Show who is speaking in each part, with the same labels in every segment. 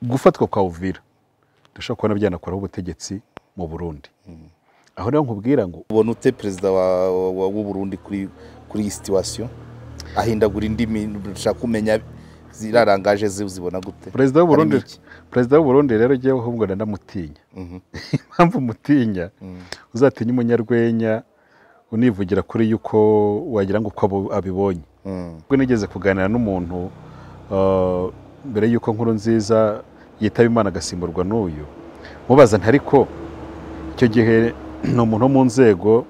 Speaker 1: gufatwa kwa Uvira dushobora kubona byanakora ubutegetsi mu Burundi. Aho rero nkubwira ngo
Speaker 2: ubona ute president w'u Burundi kuri iyi situation ahindagura indimi dushaka kumenya zirarangaje zibona gute?
Speaker 1: President w'u Burundi rero giye ahubwo ndamutinya. Impamvu mutinya uzatinya umunyarwenya univugira kuri yuko wagira ngo uko abibonye. Ubwo nigeze kuganira n'umuntu mbere yuko nkuru nziza yitaba Imana agasimburwa n'uyu mubaza ntariko icyo gihe no muntu mu nzego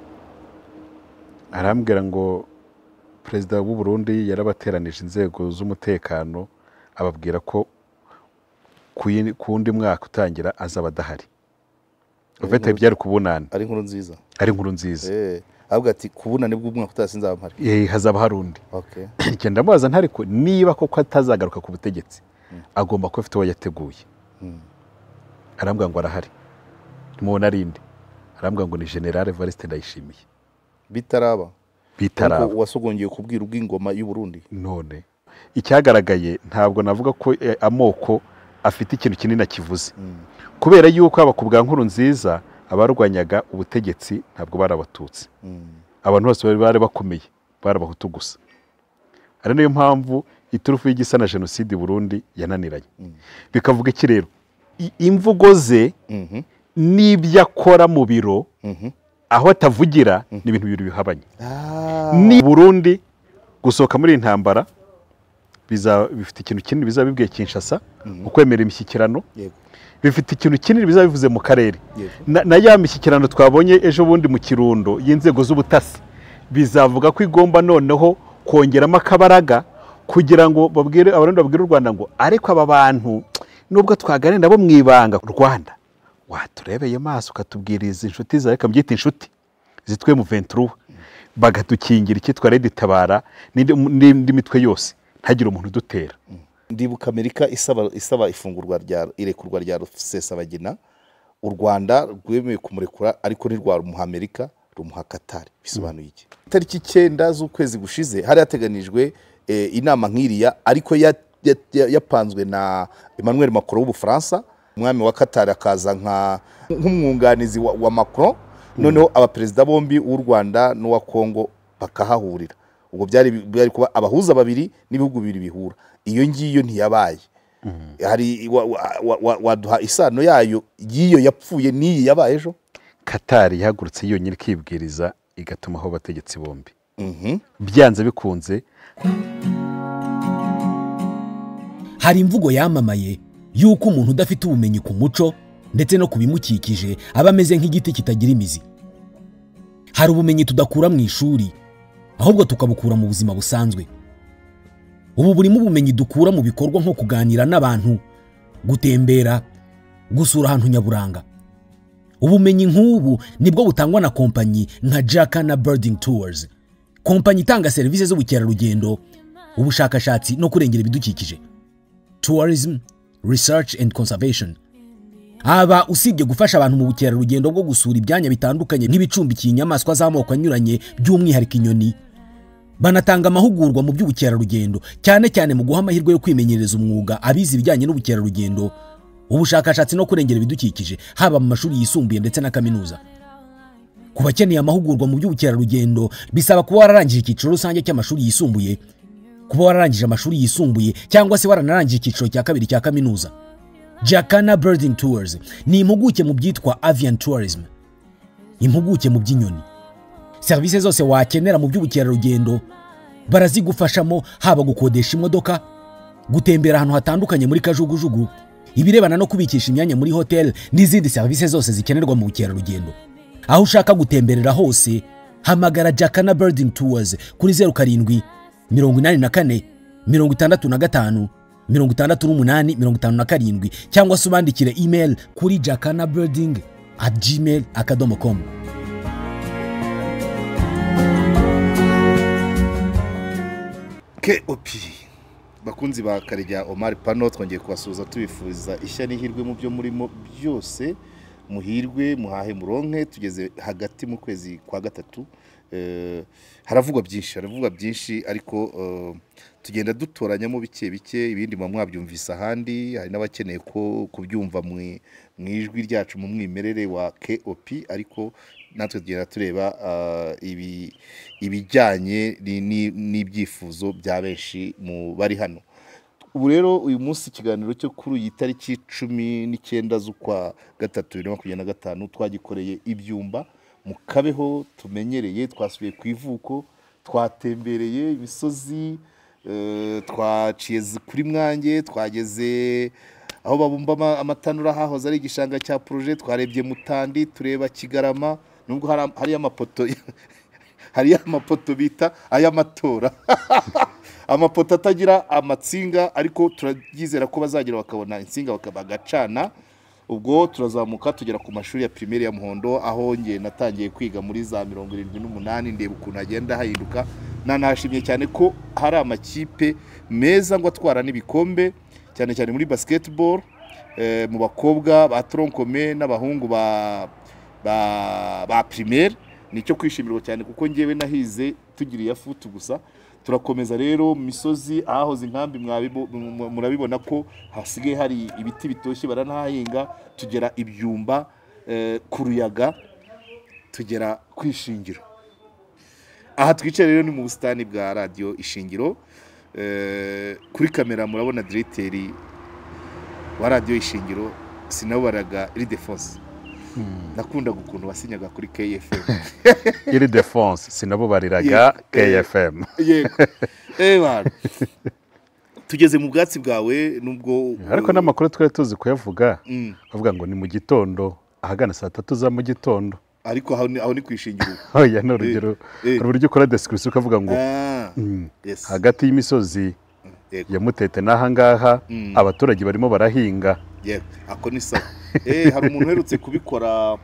Speaker 1: arambwira ngo President w'u Burundi yarabateranije inzego z'umutekano ababwira ko kundi mwaka utangira azaba adahari. Ufite byari kubunana
Speaker 2: ari nkuru nziza ahubwo ati kubunane bw'umwaka utasinzaba mpari
Speaker 1: hazaba harundi.
Speaker 2: Okay,
Speaker 1: igenda mubaza ntariko niba koko atazagaruka ku butegetsi agomba ko afite wayateguye. Arambwira ngo arahari mubona rindi arambwira ngo ni General Evariste Ndayishimiye
Speaker 2: bitaraba wasogongeye kubwira ubw'ingoma y'u Burundi.
Speaker 1: None icyagaragaye ntabwo navuga ko amoko afite ikintu kinini kivuze kubera yuko aba kubwa nkuru nziza abarwanyaga ubutegetsi ntabwo barabatutse. Abantu bose bari bakomeye barabahutu gusa. Ari niyo mpamvu iturufu y'igisa na genocide Burundi yananiranye. Bikavuga iki rero imvugo ze n'ibyo akora mu biro aho atavugira ni ibintu bibiri bihabanye. Ni Burundi gusohoka muri intambara bifite ikintu kinini bizabibwiye Kinshasa ukwemera imishyikirano. Bifite ikintu kinini bizabivuze mu karere na ya mishyikirano twabonye ejo bundi mu Kirundo y'inzego z'ubutasi bizavuga ko igomba noneho kongeramo akabaraga kugira ngo babwire abarundi babwire u Rwanda ngo ariko aba bantu nubwo twaganira nabo mwibanga Rwanda waturebeye maso ukatubwiriza inshuti zawe kabyita inshuti zitwe mu 23 bagadukingira ikitwa Red Tabara n'indi mitwe yose ntagira umuntu dutera.
Speaker 2: Ndibuka Amerika isaba ifungurwa rya irekurwa rya Rusesabagina u Rwanda rwemeye kumurekura ariko ni rwa rumuha Amerika rumuha Qatar. Bisobanuye iki? Tariki 9 z'ukwezi gushize hari hateganijwe inama nkiriya ariko yapanzwe na Emmanuel Macron w'Ubufaransa umwami wa Qatar akaza nk'umwunganizi wa Macron. Noneho abaperezida bombi w'u Rwanda n'uwa Kongo bakahahurira. Ubwo byari kuba abahuza babiri n'ibihugu bibiri bihura. Iyo ngiyo ntiyabaye. Hari waduha isano yayo yiyo yapfuye niyi yabaye ejo.
Speaker 1: Qatar yahagurutse yonyine kibwiriza igatuma aho bategetsi bombi. Byanze bikunze
Speaker 3: hari imvugo yamamaye yuko umuntu udafite ubumenyi ku muco ndetse no kubimukikije aba ameze nk'igiti kitagira imizi. Hari ubumenyi tudakura mu ishuri ahubwo tukabukura mu buzima busanzwe. Ubu burimo ubumenyi dukura mu bikorwa nko kuganira n'abantu, gutembera, gusura ahantu nyaburanga. Ubumenyi nk'ubu nibwo butangwa na kompanyi nka Jacana Birding Tours, kompanyi itanga serivisi z'ubukerarugendo, ubushakashatsi no kurengera ibidukikije. Tourism, Research and Conservation. Aba usibye gufasha abantu mu bukerarugendo bwo gusura ibyanya bitandukanye nk'ibicumbikiye inyamaswa z'amoko anyuranye by'umwihariko inyoni, banatanga amahugurwa mu by'ubukerarugendo cyane cyane mu guha amahirwe yo kwimenyereza umwuga abizi ibijyanye n'ubukerarugendo, ubushakashatsi no kurengera ibidukikije haba mu mashuri yisumbuye ndetse na kaminuza. Ku bakeneye amahugurwa mu by'ubukerarugendo bisaba kuba wararangije icyiciro rusange cy'amashuri yisumbuye, kuba wararangije amashuri yisumbuye cyangwa se waranarangije icyiciro cya kabiri cya kaminuza. Jacana Birding Tours ni impuguke mu byitwa avian tourism, impuguke mu by'inyoni. Service zose wakenera mu by'ubukerarugendo barazigufashamo, haba gukodesha imodoka, gutembera ahantu hatandukanye muri kajugujugu, ibirebana no kubikisha imyanya muri hotel n'izindi service zose zikenerwa mu bukerarugendo. Aho ushaka gutemberera hose hamagara Jacana Birding Tours kuri 07 84 65 68 cyangwa se ubandikire email kuri jacanabirding@gmail.com.
Speaker 2: bakunzi ba Karegeya Omar Pano twongeye kubasuhuza tubifuza ishya n'ihirwe mu byo murimo byose, muhirwe muhahe muronke. Tugeze hagati mu kwezi kwa gatatu haravugwa byinshi ariko tugenda dutoranyamo bike bike, ibindi muba mwabyumvise ahandi, hari n'abakeneye ko kubyumva mu ijwi ryacu mu mwimerere wa KOP, ariko natwe tugenda tureba ibijyanye n'ibyifuzo bya benshi mu bari hano. Ubu rero uyu munsi ikiganiro cyo kuri iyi tariki 19 z'ukwa gatatu 2025 twagikoreye ibyumba mu Kabeho tumenyereye, twasubiye ku ivuko, twatembereye imisozi, twaciye kuri Mwange, twageze aho babumba amatanura hahoze ari igishanga cya projet, twarebye Mutandi, tureba Kigarama, nubwo hari amapoto bita ay'amatora amapoto atagira amatsinga, ariko turagizera ko bazagira bakabona insinga bagacana. Ubwo turazamuka tugera ku mashuri ya primaire ya Muhondo, aho ngiye natangiye kwiga muri za 78, ndeba ukuntu agenda hahinduka. Nanashimye cyane ko hari amakipe meza ngo atwara n'ibikombe, cyane cyane muri basketball, mu bakobwa ba tronkome n'abahungu ba primaire. Nicyo kwishimirwa cyane kuko ngewe nahize tugiriye futu gusa. Turakomeza rero mu misozi ahahoze inkambi, murabibona ko hasigaye hari ibiti bitoshye baranahahinga. Tugera ibyumba ku Ruyaga, tugera ku Ishingiro. Aha twicaye rero ni mu busitani bwa radio Ishingiro. Kuri kamera murabona directeur wa radio Ishingiro Sinabaraga Ildefonse. Nakunda gukuntu wasinyaga kuri KFM.
Speaker 1: Ildefonse Sinabubariraga KFM.
Speaker 2: Yego. Tugeze mu bwatsi bwawe nubwo
Speaker 1: ariko n'amakuru twari tuzi kuyavuga, bavuga ngo ni mu gitondo ahagana saa 3 za mu gitondo,
Speaker 2: ariko aho ni kwishingiro.
Speaker 1: Oya no urugero uburyo ukora description ukavuga ngo hagati y'imisozi ya Mutete n'ahangaha abaturage barimo barahinga.
Speaker 2: Yego, ako ni sawa. Hari umuntu uherutse kubikora,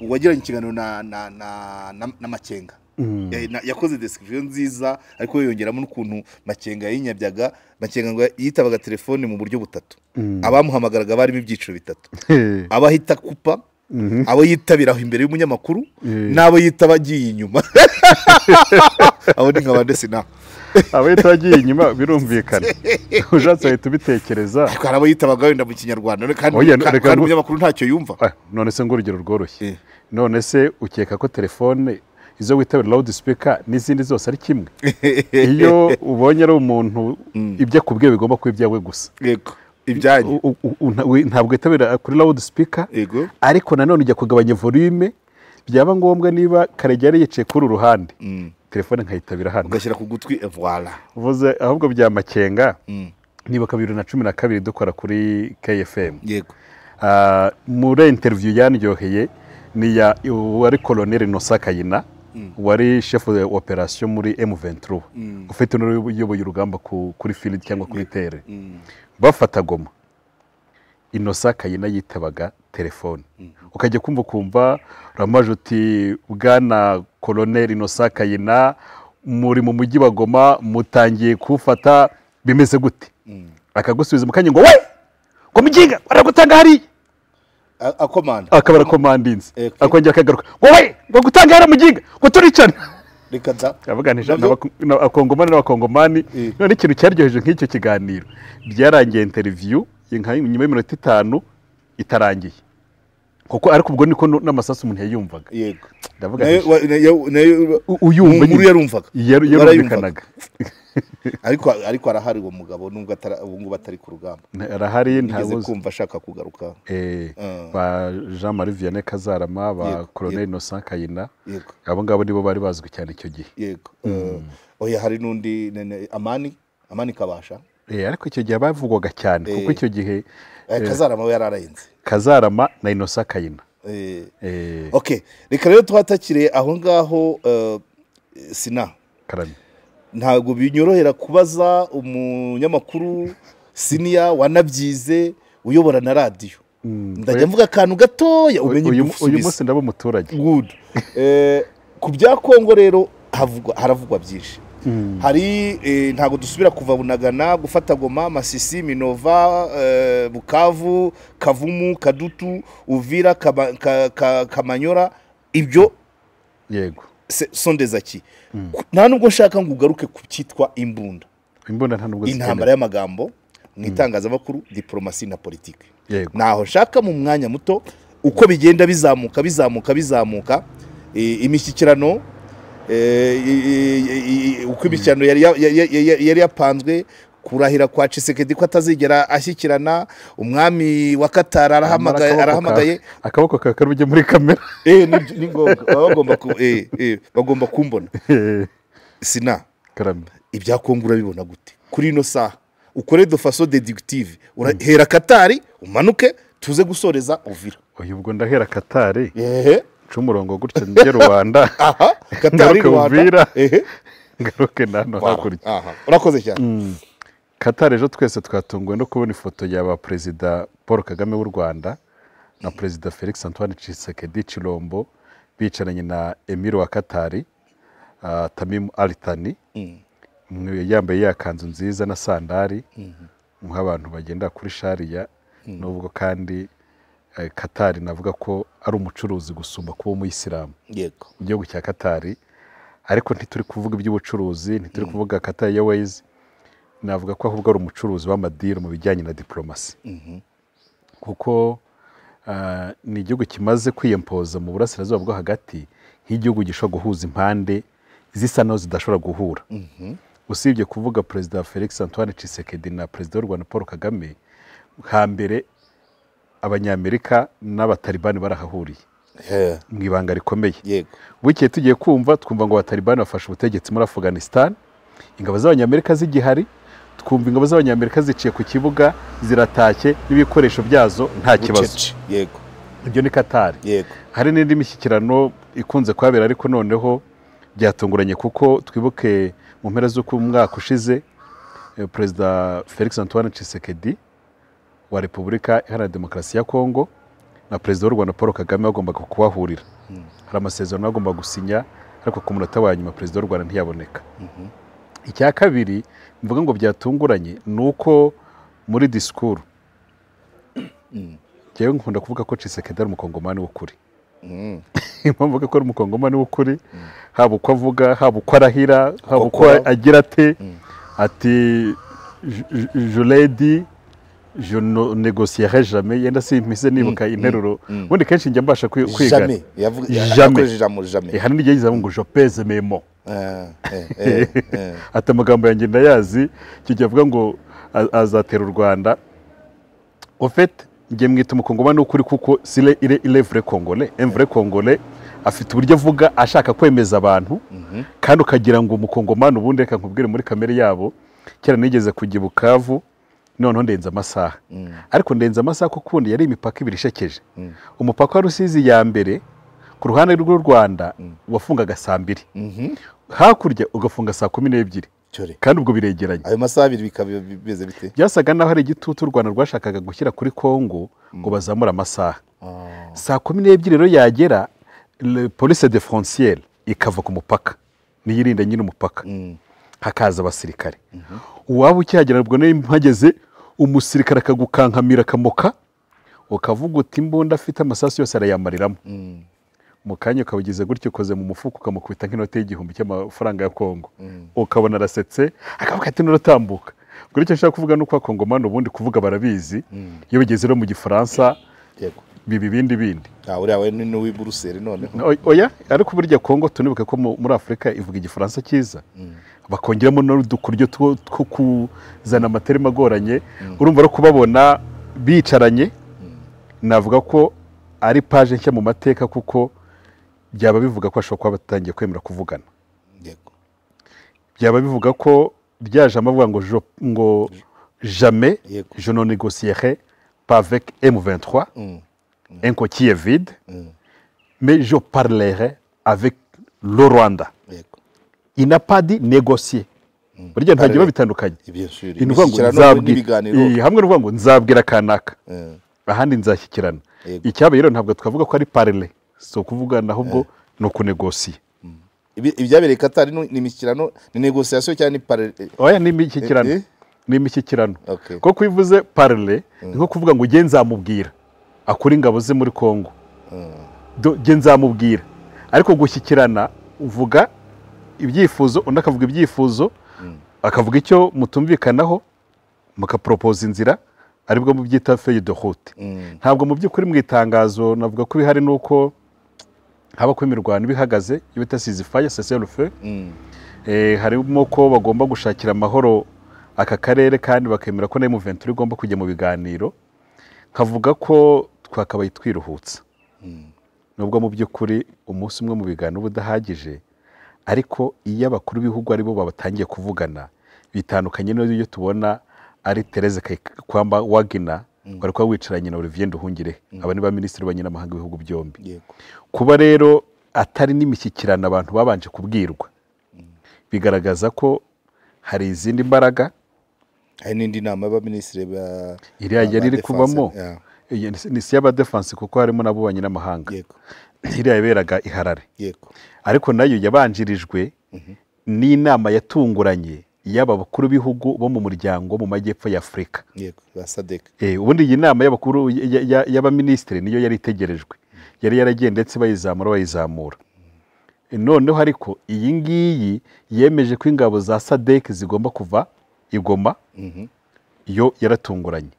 Speaker 2: wagiranye ikiganiro na Makenga. Yakoze description nziza, ariko yongeramo n'ukuntu Makenga yinyabyaga. Makenga ngo yitabaga telefone mu buryo butatu. Abamuhamagaraga barimo ibyiciro bitatu. Abahita kupa, abo yitabiraho imbere y'umunyamakuru, n'abo yitabagiye inyuma. Abo ni nk'abande Sina.
Speaker 1: Abo yitabagiye inyuma birumvikana. Ujatse ahita ubitekereza.
Speaker 2: Ariko abo yitabaga wenda mu Kinyarwanda, kandi umunyamakuru ntacyo yumva.
Speaker 1: None se ngo urugero rworoshye. None se ukeka ko telefone izo witabira loudspeaker n'izindi zose ari kimwe? Iyo ubonye ari umuntu ibyo akubwiye bigomba kuba ibyawe gusa.
Speaker 2: Yego, ibyanyu
Speaker 1: ntabwo witabira kuri loudspeaker.
Speaker 2: Yego,
Speaker 1: ariko nanone ujya kugabanya volume, byaba ngombwa niba Karegera yicaye kuri uruhande, telefone nkayitabira hano
Speaker 2: ugashyira ku gutwi. Voilà,
Speaker 1: uvuze ahubwo bya Makenga. Niba 2012 dukora kuri KFM.
Speaker 2: Yego,
Speaker 1: muri interview yanyoheye ni ya wari Colonel Innocent Kayina, wari chef de operation muri M23, ufite n'uyoboye urugamba kuri field cyangwa kuri terre. Bafata Goma, Innocent Kayina yitabaga telefone, ukajya kumva ramajuti bwana Colonel Innocent Kayina muri mu mujyi wa Goma mutangiye kufata bimeze gute? Akagusubiza mukanye ngo we ngo muginga baragutanga hari
Speaker 2: akomanda,
Speaker 1: akabara commandinze, akongera akagaruka ngo we ngo gutanga hari muginga ngo turicana.
Speaker 2: Rikaza
Speaker 1: avuganisha n'abakongomani n'abakongomani. None ikintu cyaryoheje nk'icyo kiganiro, byarangiye interview nyuma y'iminota 5 itarangiye, kuko ariko ubwo niko n'amasasu umuntu yayumvaga.
Speaker 2: Yego,
Speaker 1: ndavuga
Speaker 2: uyumva muri yarumvaga
Speaker 1: yarumvikanaga.
Speaker 2: ariko arahari uwo mugabo nubwo ubu batari ku rugamba.
Speaker 1: Arahari, ntabuze
Speaker 2: kumva ashaka kugaruka.
Speaker 1: Ba Jean Marie Vianney Kazarama, ba Colonel Innocent Kayina,
Speaker 2: Yego,
Speaker 1: abo ngabo nibo bari bazwi cyane icyo gihe.
Speaker 2: Yego, oya hari nundi Amani Kabasha.
Speaker 1: Ariko icyo gihe bavugwaga cyane kuko icyo gihe
Speaker 2: Kazarama we yararayenze.
Speaker 1: Kazarama na Innocent Kayina.
Speaker 2: Okay, reka rero twatakire aho ngaho. Sina
Speaker 1: Karame,
Speaker 2: ntago binyorohera kubaza umunyamakuru senior wanabyize uyobora na radio. Ndajya mvuga akantu gatoya umenye
Speaker 1: uyu munsi ndabo umuturage.
Speaker 2: Good. Ku bya Kongo rero haravugwa byinshi. Hari ntago dusubira kuva Bunagana gufata Goma, Masisi, Minova, Bukavu, Kavumu, Kadutu, Uvira, Kamanyora, ibyo.
Speaker 1: Yego,
Speaker 2: sont des acquis nta nubwo nshaka ngo ugaruke ku cyitwa imbunda
Speaker 1: nta nubwo
Speaker 2: intambara y'amagambo mu itangazamakuru diplomasi na politiki
Speaker 1: Yego.
Speaker 2: naho nshaka mu mwanya muto uko bigenda bizamuka imishyikirano uko imishyikirano yari yapanzwe kurahira kwa Tshisekedi ko atazigera ashyikirana umwami wa Qatar arahamagaye
Speaker 1: akaboko kakarujye muri kamera
Speaker 2: ni ngombwa bagomba kumbona sina
Speaker 1: karame
Speaker 2: ibya Kongo urabibona gute kuri ino saha ukore de façon déductive urahera Qatar umanuke tuze gusoreza Uvira
Speaker 1: uyu ubwo ndahera Qatar umurongo gutya njye Rwanda
Speaker 2: Qatar Rwanda
Speaker 1: ngaruke nano hakurya
Speaker 2: urakoze cyane
Speaker 1: Qatar ejo twese twatunguwe no kubona ifoto y'aba perezida Paul Kagame w'u Rwanda na perezida Felix Antoine Tshisekedi Chilombo bicaranye na Emir wa Qatar Tamim Al Thani yambaye yakanzu nziza na sandari nk'abantu bagenda kuri Sharia nubwo kandi Qatar navuga ko ari umucuruzi gusumba kuba umuyisilamu
Speaker 2: yego
Speaker 1: mu gihugu cya Qatar ariko ntituri kuvuga iby'ubucuruzi ntituri kuvuga Qatar Airways navuga ko ahubwo ari umucuruzi w'amadiri mu bijyanye na diplomasi kuko ni igihugu kimaze kwiyempoza mu burasirazuba bwo hagati nk'igihugu gishobora guhuza impande zisa naho zidashobora guhura usibye kuvuga perezida Felix Antoine Tshisekedi na perezida w'u Rwanda Paul Kagame hambere abanyamerika n'abatalibani barahahuriye mu ibanga rikomeye
Speaker 2: yego
Speaker 1: bukiye tugiye twumva ngo abatalibani bafashe ubutegetsi muri Afghanistan ingabo z'abanyamerika zigihari twumva ingabo z'abanyamerika ziciye ku kibuga ziratashye n'ibikoresho byazo nta kibazo
Speaker 2: yego
Speaker 1: ibyo ni Qatar
Speaker 2: yego
Speaker 1: hari n'indi mishyikirano ikunze kuhabera ariko noneho byatunguranye kuko twibuke mu mpera z'uko umwaka ushize perezida Felix Antoine Tshisekedi wa Repubulika Iharanira Demokarasi ya Kongo na perezida w'u Rwanda Paul Kagame bagombaga kuhahurira hari amasezerano bagomba gusinya ariko ku munota wa nyuma perezida w'u Rwanda ntiyaboneka icya kabiri mvuga ngo byatunguranye nuko muri disikuru jewe nkunda kuvuga ko Tshisekedi ari umukongomani w'ukuri impamvu ko ari umukongomani w'ukuri haba uko avuga haba uko arahira haba uko agira ati je l'ai dit je ne négocierai jamais yenda simpise nibuka interuro ubundi kenshi njya mbasha kwiga
Speaker 2: jamais
Speaker 1: hari n'igihe yizamu ngo je pèse mes mots ati amagambo yanjye ndayazi kijya avuga ngo azatera u Rwanda au fait ngiye mwita umukongomani w'ukuri kuko il est vrai congolais un vrai congolais afite uburyo avuga ashaka kwemeza abantu kandi ukagira ngo umukongomani ubundi reka nkubwire muri kamere yabo kera nigeze kujya Bukavu noneho ndenza amasaha ariko ndenza amasaha kuko kundi yari imipaka ibiri ishekeje umupaka wa Rusizi ya mbere ku ruhande rw'u Rwanda wafungaga saa 2 hakurya ugafunga saa 12 kandi ubwo biregeranye
Speaker 2: ayo masaha abiri bikaba bimeze bite
Speaker 1: byasaga naho hari igitutu u Rwanda rwashakaga gushyira kuri Kongo ngo bazamura amasaha saa 12 rero yagera police de frontière ikava ku mupaka niyirinda nyine umupaka hakaza abasirikare uwaba ukihagera ubwo ne mpageze umusirikare akagukankamira kamoka ukavuga uti imbunda afite amasasu yose arayamariramo mu kanya ukabigize gutyo ukoze mu mufuko ukamukubita nk'inote y'igihumbi cy'amafaranga ya Kongo ukabona arasetse akavuga ati nuratambuka ubwo icyo nshaka kuvuga nuko akongomana ubundi kuvuga barabizi iyo bigeze no mu gifaransa bibi bindi
Speaker 2: uriya we ni uw'i Buruseli noneho
Speaker 1: oya ariko burya Kongo tunibuke ko muri Afurika ivuga igifaransa cyiza bakongeramo n'udukuryo two kuzana amaterima agoranye urumva ro kubabona bicaranye navuga ko ari page nshya mu mateka kuko byaba bivuga ko ashobora kuba batangiye kwemera kuvugana byaba bivuga ko byaje amavuga ngo jamais je ne négocierai pas avec M23 un coquille vide mais je parlerai avec le Rwanda il n'a pas dit négocier burya ntagiye bitandukanye hamwe n'uvuga ngo nzabwira kanaka ahandi nzashyikirana icyabe rero ntabwo twavuga ko ari parler so kuvugana ahubwo no kunegosiye
Speaker 2: ibyabereye Qatar ni imishyikirano ni negociation cyane ni parler
Speaker 1: oya ni imishyikirano ko kwivuze parler nko kuvuga ngo uge nzamubwira akuri ingabo ze muri Kongo ge nzamubwira ariko gushyikirana uvuga ibyifuzo undi akavuga ibyifuzo akavuga icyo mutumvikanaho mukaporopoza inzira aribwo mu byita feuille de route ntabwo mu by'ukuri mu itangazo navuga ko bihari nuko haba ko imirwano bihagaze iyo bita ceasefire cessez-le-feu harimo ko bagomba gushakira amahoro aka karere kandi bakemera ko na M23 igomba kujya mu biganiro kavuga ko twakabaye twiruhutsa nubwo mu by'ukuri umunsi umwe mu biganiro budahagije ariko iyo abakuru b'ibihugu aribo babatangiye kuvugana bitandukanye n'iyo tubona ari Therese Kwamba Wagner bari kwa wicaranye na Olivier Nduhungire aba ni ba minisitiri b'abanyamahanga b'ibihugu byombi kuba rero atari n'imishyikirano abantu babanje kubwirwa bigaragaza ko hari izindi mbaraga
Speaker 2: hari n'indi nama y'abaminisitiri ba
Speaker 1: iriya yari iri kubamo ni si y'aba defense kuko harimo n'abubanyi n'amahanga iriya yaberaga i Harare ariko nayo yabanjirijwe n'inama yatunguranye y'aba bakuru b'ibihugu bo mu muryango mu majyepfo ya Afurika
Speaker 2: ba SADC
Speaker 1: ubundi iyi nama y'abakuru y'abaminisitiri niyo yari itegerejwe yari yaragiye ndetse bayizamura noneho ariko iyi ngiyi yemeje ko ingabo za SADC zigomba kuva i Goma yo yaratunguranye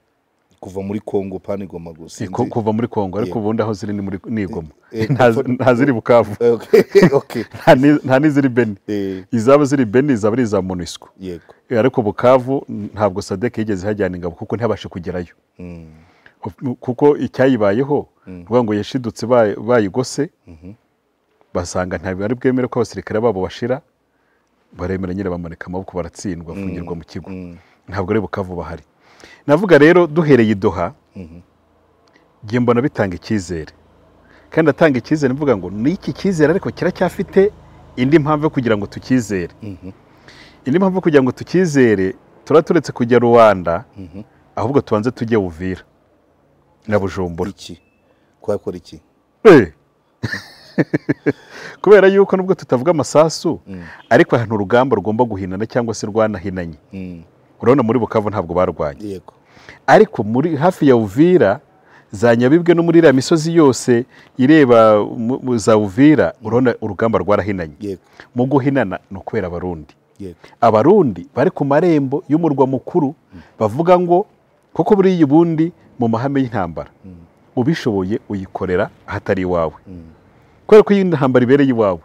Speaker 2: kuva muri Kongo pani Goma gusa
Speaker 1: kuva muri Kongo ariko ubundi aho ziri ni Goma nta ziri Bukavu nta n'iziri Beni izaba ziri Beni izaba ari iza MONUSCO ariko Bukavu ntabwo SADC yigeze hajyana ingabo kuko ntibashe kugerayo kuko icyayibayeho uvuga ngo yashidutse bayigose basanga ntabwo ari bwemere ko abasirikare babo bashira baremera nyine bamanika amaboko baratsindwa bafungirwa mu kigo ntabwo ari Bukavu bahari navuga rero duhereye i Doha ngiye mbona bitanga icyizere kandi atanga icyizere mvuga ngo n'iki cyizere ariko kiracyafite indi mpamvu kugira ngo tukizere indi mpamvu kugira ngo tukizere turetse kujya Rwanda ahubwo tubanze tujye Uvira na Bujumbura
Speaker 2: kwakora iki
Speaker 1: kubera yuko nubwo tutavuga amasasu ariko ahantu urugamba rugomba guhinana cyangwa se rwanahinanye urabona muri Bukavu ntabwo barwanye ariko muri hafi ya Uvira za Nyabibwe no muri iriya misozi yose ireba za Uvira urabona urugamba rwarahinanye mu guhinana no kwera abarundi bari ku marembo y'umurwa mukuru bavuga ngo koko buriya ubundi mu mahame y'intambara ubishoboye uyikorera ahatari iwawe kubera ko iyi ntambara ibereye iwawe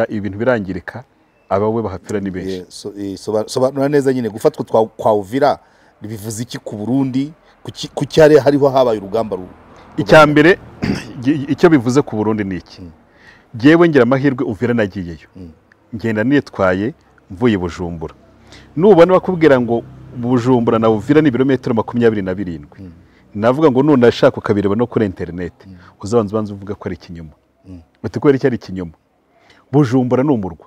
Speaker 1: ibintu birangirika abawe bahapfira ni benshi
Speaker 2: sobanura neza nyine gufatwa kwa Uvira bivuze iki ku Burundi ku cyare hariho habaye urugamba
Speaker 1: icya mbere icyo bivuze ku Burundi ni iki jewe ngira amahirwe Uvira nagiyeyo ngenda nitwaye mvuye Bujumbura nubona bakubwira ngo Bujumbura na Uvira ni ibirometero 27 navuga ngo none ashaka ukabireba no kuri internet uzabanza uvuga ko ari ikinyoma bati ko ari ikinyoma Bujumbura ni umurwa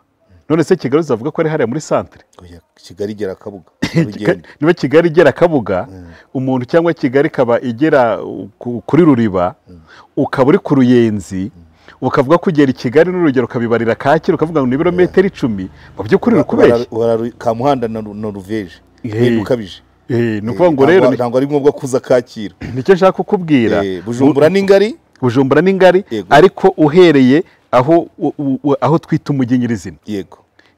Speaker 1: none se Kigali uzavuga ko ari hariya muri centre
Speaker 2: Kigali igera Kabuga
Speaker 1: niba Kigali igera Kabuga umuntu cyangwa Kigali kaba igera kuri Ruriba ukaba uri ku Ruyenzi ukavuga ko ugera i Kigali n'urugero kabibarira Kacyiru ukavuga ngo ni ibirometero 10 mu by'ukuri rukubeshye
Speaker 2: ka muhanda na Noruveje ukabije
Speaker 1: nuko ngo rero
Speaker 2: ntango ari ngombwa kuza Kacyiru
Speaker 1: nicyo nshaka kukubwira
Speaker 2: Bujumbura n'ingari
Speaker 1: ariko uhereye aho twita umujyi nyirizina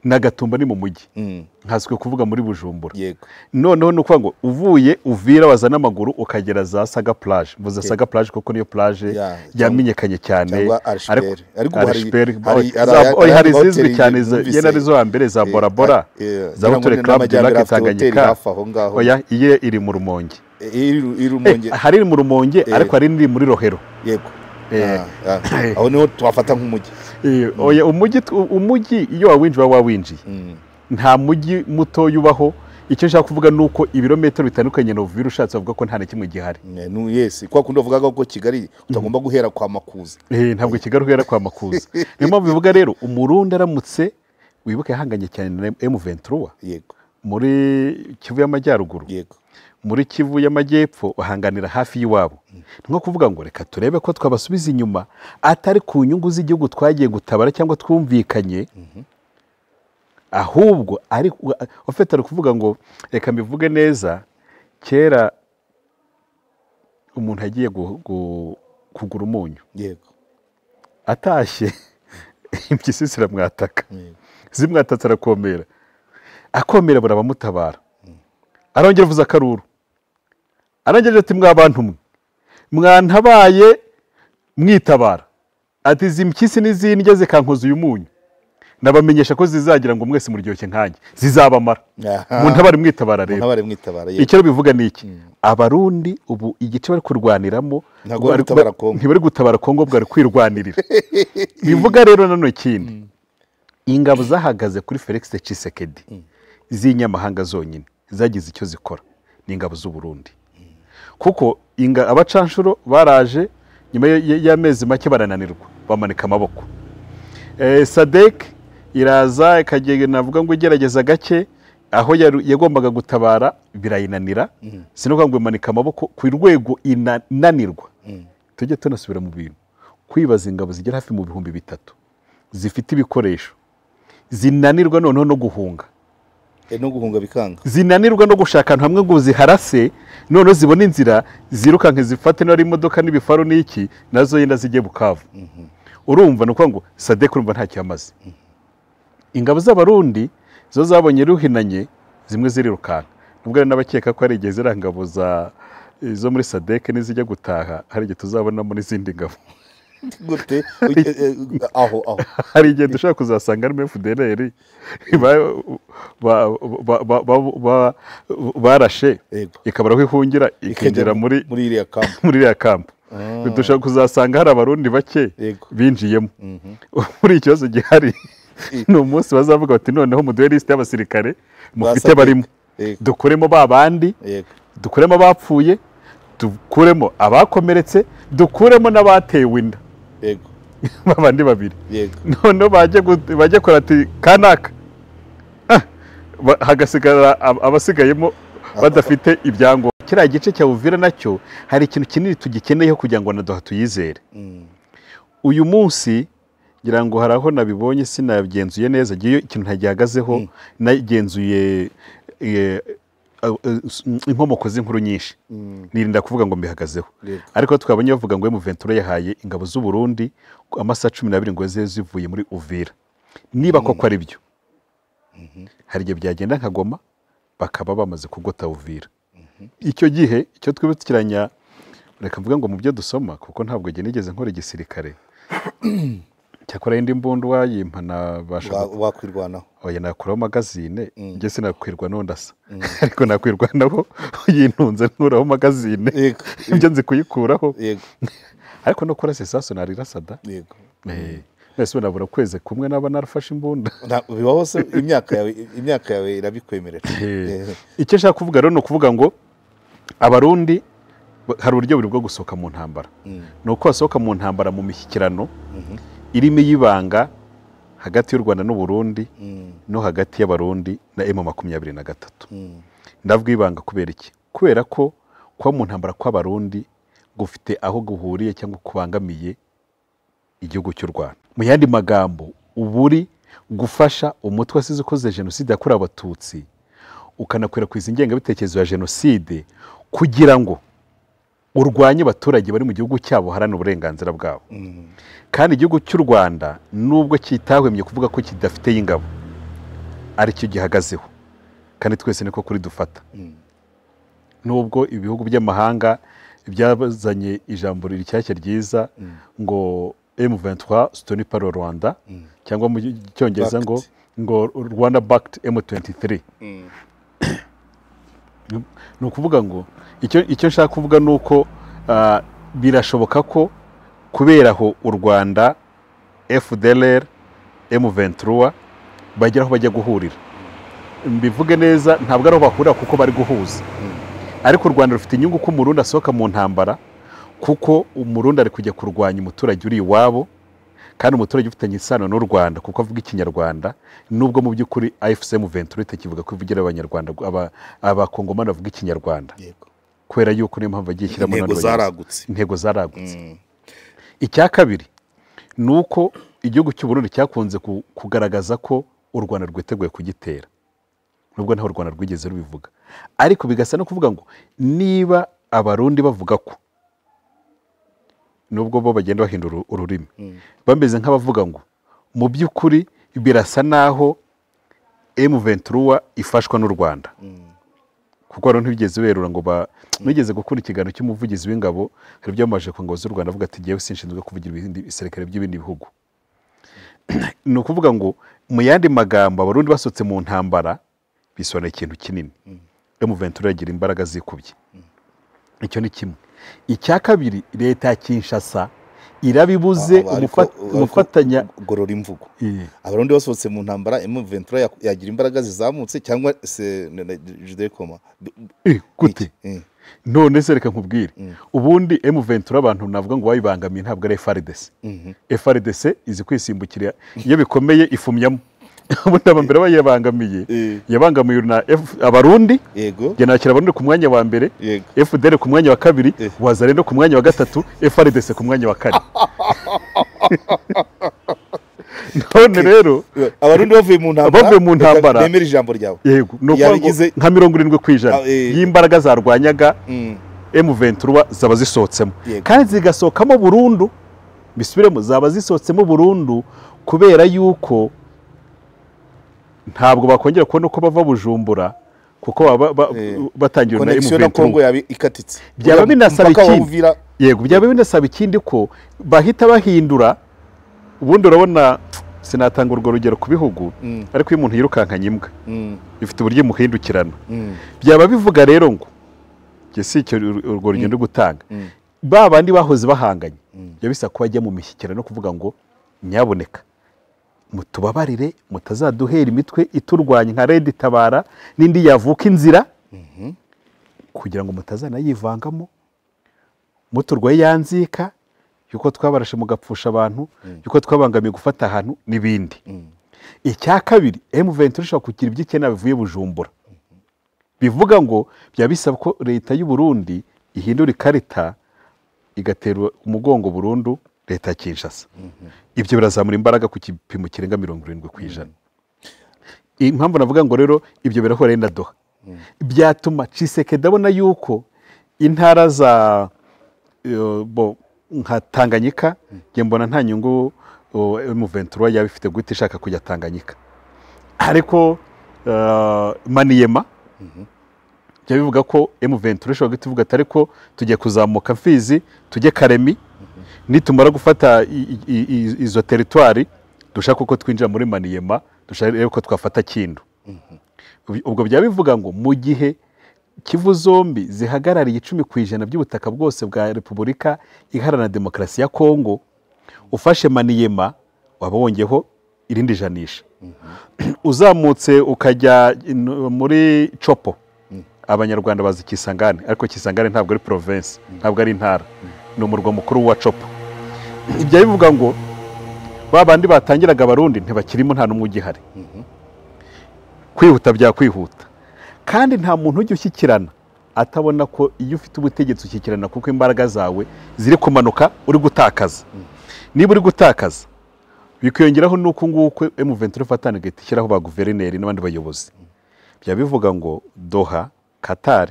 Speaker 1: n'agatumba ni mu mujyi nkaswe kuvuga muri Bujumbura noneho ni ukuvuga ngo uvuye Uvira waza n'amaguru ukagera za Saga plage mvuze Saga plage kuko niyo plage yamenyekanye cyane
Speaker 2: ariko
Speaker 1: hari zizwi cyane yena arizo hambere za Bora Bora za Hotel Club de Lac Tanganyika oya iye iri mu Rumonge hari mu Rumonge ariko hari iri muri Rohero
Speaker 2: aho niho twafata nk'umujyi
Speaker 1: oya umujyi iyo wawinjiye nta mujyi muto yubaho icyo nshaka kuvuga nuko ibirometero bitandukanye no Uvira ushatse avuga ko nta na kimwe gihari
Speaker 2: kwa kundi bavuga ko Kigali utagomba guhera kwa Makuza
Speaker 1: ntabwo Kigali uhera kwa Makuza niyo mpamvu bivuga rero umurundi aramutse wibuke yahanganye cyane na M23 muri Kivu y'Amajyaruguru muri Kivu y'Amajyepfo bahanganira hafi y'iwabo nko kuvuga ngo reka turebe ko twabasubiza inyuma atari ku nyungu z'igihugu twagiye gutabara cyangwa twumvikanye ahubwo ari ufite ari kuvuga ngo reka mbivuge neza kera umuntu agiye kugura umunyu atashye impyisi ziramwataka zimwatatse arakomera akomera barabamutabara arongera avuza akaruru arongera ati mwa bantu mwe mwantabaye mwitabara ati izi mpyisi n'izindya zikankoza uyu munyu nabamenyesha ko zizagira ngo mwese muryoshye nkanjye zizabamara muntabare mwitabara rero icyo bivuga ni iki abarundi ubu igice bari kurwaniramo ntibari gutabara Kongo bwari kwirwanirira bivuga rero nanone ikindi ingabo zahagaze kuri Felix Tshisekedi z'inyamahanga zonyine zagize icyo zikora ni ingabo z'u Burundi kuko abacanshuro baraje nyuma y'amezi make barananirwa bamanika amaboko Sadek iraza ikagenda navuga ngo igerageza gake aho yagombaga gutabara birayinanira sinovuga ngo imanika amaboko ku rwego inanirwa tujye tunasubira mu bintu kwibaza ingabo zigera hafi mu 3000 zifite ibikoresho zinanirwa noneho no guhunga
Speaker 2: bikanga
Speaker 1: zinanirwa no gushaka ahantu hamwe ngo ziharase noneho zibona inzira zirukanke zifate n'ari imodoka n'ibifaru n'iki nazo yenda zijye Bukavu urumva nuko ngo Sadek urumva nta cyamaze ingabo z'abarundi zo zabonye ruhinanye zimwe zirirukanka nubwo n'abakeka ko ari igihe zirangabo zo muri Sadek nizijya gutaha hari igihe tuzabona muri zindi ngabo
Speaker 2: gute aho
Speaker 1: hari igihe dushaka kuzasanga ari FDLR barashe ikabaraho ihungira ikengera muri iriya kamp dushaka kuzasanga hari abarundi bake binjiyemo muri ikibazo gihari ni umunsi bazavuga bati noneho muduhe liste y'abasirikare mufite barimo dukuremo babandi dukuremo abapfuye dukuremo abakomeretse dukuremo n'abatewe inda babandi babiri noneho bajye kora ati kanaka hagasigara abasigayemo badafite ibyangombwa kiriya gice cya Uvira nacyo hari ikintu kinini tugikeneyeho kugira ngo naduha tuyizere uyu munsi ngira ngo hari aho nabibonye sinabyenzuye neza giye ikintu ntagihagazeho nagenzuye inkomoko z'inkuru nyinshi nirinda kuvuga ngo mbihagazeho ariko twabonye bavuga ngo M23 yahaye ingabo z'u Burundi amasaha 12 ngo zivuye muri Uvira niba koko ari byo hari igihe byagenda nka Goma bakaba bamaze kugota Uvira icyo gihe icyo twibukiranya reka mvuga ngo mu byo dusoma kuko ntabwo nigeze nkora igisirikare cyakora indi mbundu wayimpana
Speaker 2: wakwirwanaho
Speaker 1: oya nakuraho magazine nge sinakwirwanaho ndasa ariko nakwirwanaho yintunze nkuraho magazine ibyo nzi kuyikuraho ariko no kora sesaso narirasada ese nabura kweze kumwe naba narafashe imbunda
Speaker 2: bibaho se imyaka yawe irabikwemerera
Speaker 1: icyo nshaka kuvuga rero no kuvuga ngo abarundi hari uburyo buri bwo gusohoka mu ntambara nuko basohoka mu ntambara mu mishyikirano irimo y'ibanga hagati y'u Rwanda n'u Burundi no hagati y'abarundi na M23 ndavuga ibanga kubera iki kubera ko kwa mu ntambara kw'abarundi gufite aho guhuriye cyangwa kubangamiye igihugu cy'u Rwanda mu yandi magambo uburi gufasha umutwe wasize ukoze jenoside yakorewe abatutsi ukanakwirakwiza ingengabitekerezo ya jenoside kugira ngo urwanye abaturage bari mu gihugu cyabo harana uburenganzira bwabo kandi igihugu cy'u Rwanda nubwo kitahwemye kuvuga ko kidafite y'ingabo ari cyo gihagazeho kandi twese niko kuri dufata nubwo ibihugu by'amahanga byabazanye ijambo rishyashya ryiza ngo M23 soutenu par le Rwanda cyangwa mu cyongereza ngo Rwanda backed M23 nukuvuga ngo icyo nshaka kuvuga nuko birashoboka ko kubera aho u Rwanda FDLR M23 bageraho bajya guhurira mbivuge neza ntabwo ari aho bahurira kuko bari guhuza ariko u Rwanda rufite inyungu ko umurundi asohoka mu ntambara kuko umurundi ari kujya kurwanya umuturage uri iwabo kandi umuturage ufitanye isano n'u Rwanda kuko avuga ikinyarwanda nubwo mu by'ukuri AFC M23 itakivuga ko ivugira abanyarwanda abakongomani bavuga ikinyarwanda kubera yuko niyo mpamvu agiye shyiramo intego zaragutse icya kabiri nuko igihugu cy'u Burundi cyakunze kugaragaza ko u Rwanda rwiteguye kugitera nubwo ntaho u Rwanda rwigeze rubivuga ariko bigasa no kuvuga ngo niba abarundi bavuga ko nubwo bo bagenda bahindura ururimi bameze nk'abavuga ngo mu by'ukuri birasa naho M23 ifashwa n'u Rwanda kuko rero ntibigeze berura ngo nigeze gukora ikiganiro cy'umuvugizi w'ingabo hari byamaje ku ngabo z'u Rwanda avuga ati ngewe sinshinzwe kuvugira ibindi biserekare by'ibindi bihugu ni ukuvuga ngo mu yandi magambo abarundi basotse mu ntambara bisobanuye ikintu kinini M23 yagira imbaraga zikubye icyo ni kimwe icya kabiri leta ya Kinshasa irabibuze umufatanya
Speaker 2: gorora imvugo abarundi basohotse mu ntambara M23 yagira imbaraga zizamutse cyangwa se je koma
Speaker 1: gute none se reka nkubwire ubundi M23 abantu navuga ngo bayibangamiye ntabwo ari FARDC FARDC izi kwisimbukira iyo bikomeye ifumyamo ubundi abambere bayibangamiye yabangamiye na abarundi
Speaker 2: yego
Speaker 1: genakira abarundi ku mwanya wa mbere FDL ku mwanya wa kabiri Wazalendo ku mwanya wa gatatu FARDC ku mwanya wa kane none rero
Speaker 2: abarundi bavuye mu ntambara nemera ijambo ryawe
Speaker 1: yego no nka 70% y'imbaraga zarwanyaga M23 zaba zisohotsemo kandi zigasohokamo burundu bisubiremo zaba zisohotsemo burundu kubera yuko ntabwo bakongera kubona uko bava Bujumbura kuko batangira na
Speaker 2: M23 Kongo yabi ikatitse
Speaker 1: byaba binasaba ikindi yego byaba binasaba ikindi ko bahita bahindura ubundi urabona sinatanga urwo rugero ku bihugu ariko iyo umuntu yirukankanye imbwa ifite uburyo muhindukirana byaba bivuga rero ngo si icyo urwo rugendo gutanga babandi bahoze bahanganye yabisa kuba ajya mu mishyikirano no kuvuga ngo nyaboneka mutubabarire mutazaduhera imitwe iturwanya nka Red Tabara n'indi yavuka inzira kugira ngo mutazanayivangamo muturwaye yanzika yuko twabarashe mugapfusha abantu yuko twabangamiye gufata ahantu n'ibindi icya kabiri M23 ishobora kugira iby'ikena bivuye Bujumbura bivuga ngo byabisaba ko leta y'u Burundi ihindura ikarita igatera umugongo burundu leta ya Kinshasa ibyo birazamura imbaraga ku kipimo kirenga 70%. Impamvu navuga ngo rero ibyo birahora na Doha byatuma Tshisekedi abona yuko intara za nka Tanganyika nge mbona nta nyungu M23 yabifite gute ishaka kujya Tanganyika ariko Maniema bivuga ko M23 ishobora gutuvuga atari ko tugiye kuzamuka Mfizi tujye Karemi nitumara gufata izo territoire dushaka uko twinjira muri Maniema dushaka uko twafata Kindu ubwo byabivuga ngo mu gihe Kivu zombi zihagarariye 10% by'ubutaka bwose bwa Repubulika Iharanira Demokarasi ya Kongo ufashe Maniema wabongeho irindi janisha uzamutse ukajya muri Chopo abanyarwanda bazi Kisangani ariko Kisangani ntabwo ari province ntabwo ari intara ni umurwa mukuru wa Chopo ibyo bivuga ngo babandi batangiraga abarundi ntibakirimo nta numwe ugihari kwihuta bya kwihuta kandi nta muntu ujya ushyikirana atabona ko iyo ufite ubutegetsi ushyikirana kuko imbaraga zawe ziri kumanuka uri gutakaza niba uri gutakaza bikiyongeraho nuko nguko M23 fatana gete shyiraho ba guverineri n'abandi bayobozi bya bivuga ngo Doha Qatar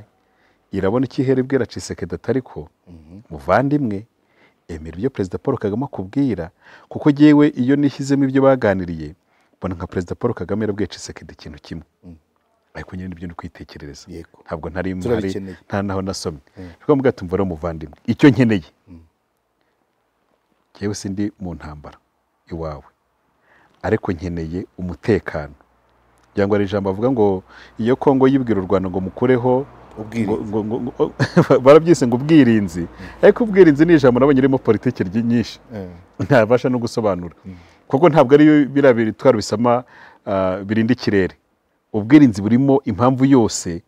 Speaker 1: irabona ikihere bwira Tshisekedi atariko muvandimwe emera ibyo President Paul Kagame akubwira kuko jewe iyo nishyizemo ibyo baganiriye bona nka President Paul Kagame yarabwiye Tshisekedi ikintu kimwe ariko nyine ibyo kwitekerereza ntabwo ntari muri nta naho nasomye rwo mbwa tumva ro muvandimwe icyo nkeneye jewe sindi mu ntambara iwawe ariko nkeneye umutekano cyangwa ari ijambo avuga ngo iyo Kongo yibwira u Rwanda ngo mukureho barabyise ngo ubwirinzi ariko ubwirinzi ni ijambo nabonye irimo politike nyinshi ntabasha no gusobanura kuko ntabwo ari birabiri twara bisama birinda ikirere ubwirinzi burimo impamvu yose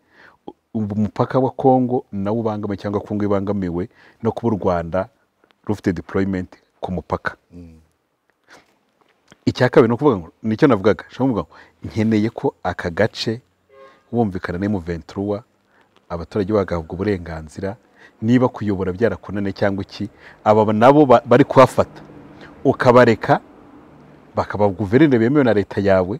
Speaker 1: umupaka wa Kongo nawo ubangamiwe cyangwa Kongo ibangamiwe no kuba u Rwanda rufite deployment ku mupaka icyakabe no kuvuga ngo nicyo navugaga shamuvuga nkeneye ko aka gace wumvikana na M23 abaturage bagahabwa uburenganzira niba kuyobora byarakunane cyangwa iki aba nabo bari kuhafata ukabareka bakaba guverineri bemewe na leta yawe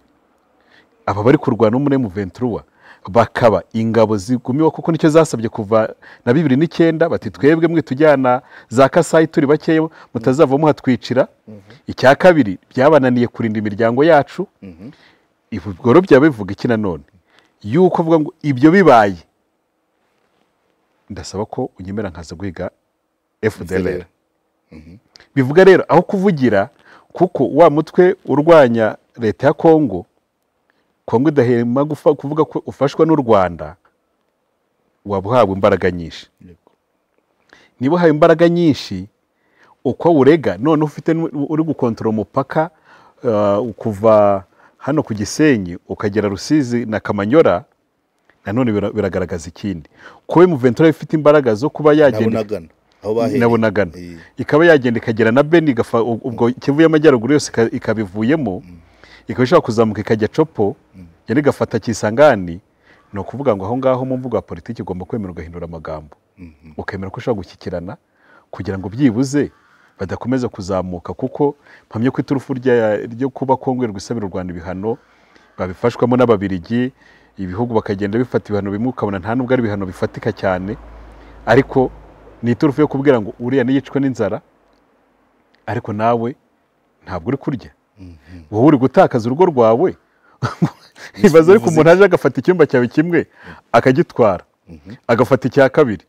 Speaker 1: aba bari kurwana muri M23 bakaba ingabo zigumiwe kuko nicyo zasabye kuva na 2009 bati twebwe mwe tujyana za Kasayi turi bakeya mutazava muhatwicira. Icya kabiri byabananiye kurinda imiryango yacu. Ibugoro byabe bivuga iki nanone yuko avuga ngo ibyo bibaye ndasaba ko unyemera nkaza guhiga FDLR. Bivuga rero aho kuvugira kuko wa mutwe urwanya leta ya Kongo idahema kuvuga ko ufashwa n'u Rwanda wabuhabwa imbaraga nyinshi. Niba uhaye imbaraga nyinshi uko urega none ufite uri gukontorora umupaka kuva hano ku Gisenyi ukagera Rusizi na Kamanyora, nanone biragaragaza ikindi ko M23 ifite imbaraga zo kuba yagenda nabonagana ikaba yagenda ikagera na Beni ubwo Kivu y'Amajyaruguru yose ikabivuyemo ikabishaka kuzamuka ikajya Copo yari gafata Kisangani. No kuvuga ngo aho ngaho mu mvugo ya politiki ugomba kwemera ugahindura amagambo ukemera ko ushaka gushyikirana kugira ngo byibuze badakomeza kuzamuka, kuko mpamye ko iturufu ryo kuba Kongo rwisabira u Rwanda ibihano babifashwamo n'Ababiligi, ibihugu bakagenda bifata ibihano bimwe ukabona nta nubwo ari ibihano bifatika cyane, ariko ni iturufu yo kubwira ngo uriya niyicwe n'inzara ariko nawe ntabwo uri kurya. Wowe uri gutakaza urugo rwawe ibaze ariko umuntu aje agafata icyumba cyawe kimwe akagitwara agafata icya kabiri,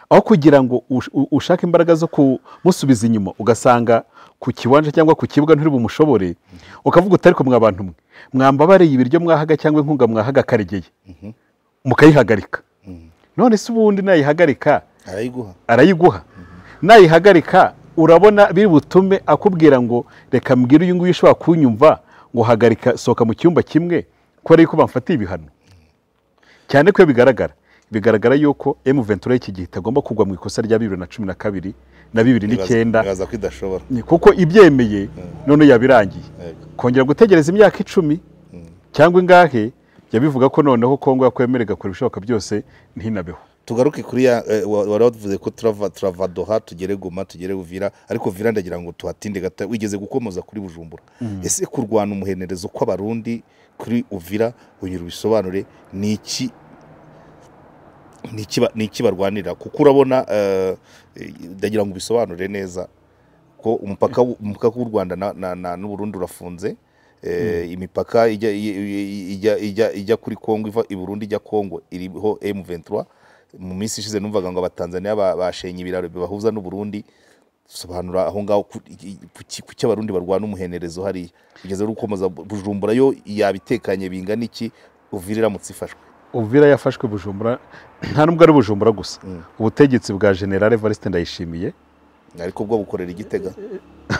Speaker 1: aho kugira ngo ushake imbaraga zo kumusubiza inyuma ugasanga ku kiwanja cyangwa ku kibuga nturi bumushobore, ukavuga utari ko mwabantu mwe mwambabariye ibiryo mwahaga cyangwa inkunga mwahaga karegeye mukayihagarika. None se ubundi nayihagarika arayiguha nayihagarika urabona biri butume akubwira ngo reka mbwira uyu nguyu ushobora kunyumva ngo hagarika soka mu cyumba kimwe ko ari ko bamfatiye ibihano. Cyane ko bigaragara yuko M23 iki gihe itagomba kugwa mu ikosa rya 2012 na 2009 kuko ibyemeye none yabirangiye kongera gutegereza imyaka 10 cyangwa ingahe yabivuga ko noneho Kongo yakwemerega kuri bishoboka byose ntinabeho.
Speaker 2: Tugaruke kuri waravuze ko turava Doha tugere Goma tugere Uvira, ariko Uvira ndagira ngo tuhatinde gata wigeze gukomoza kuri Bujumbura. Ese kurwana umuhenerezo kw'abarundi kuri Uvira unyira bisobanure ni iki barwanira, kuko urabona ndagira ngo bisobanure neza ko umupaka w'u Rwanda n'u Burundi urafunze. Imipaka ijya kuri Kongo iva i Burundi ijya Kongo iriho M23. Mu minsi ishize numvaga ngo abatanzania bashenye ibiraro bibahuza n'u Burundi. Sobanura aho ngaho kuki abarundi barwana umuhenerezo hari bigeze rukomoza Bujumbura yo yabitekanye bingana iki Uvira iramutse ifashwe?
Speaker 1: Uvira yafashwe Bujumbura nta nubwo ari Bujumbura gusa, ubutegetsi bwa General Evariste Ndayishimiye
Speaker 2: ariko bwo bukorera Igitega.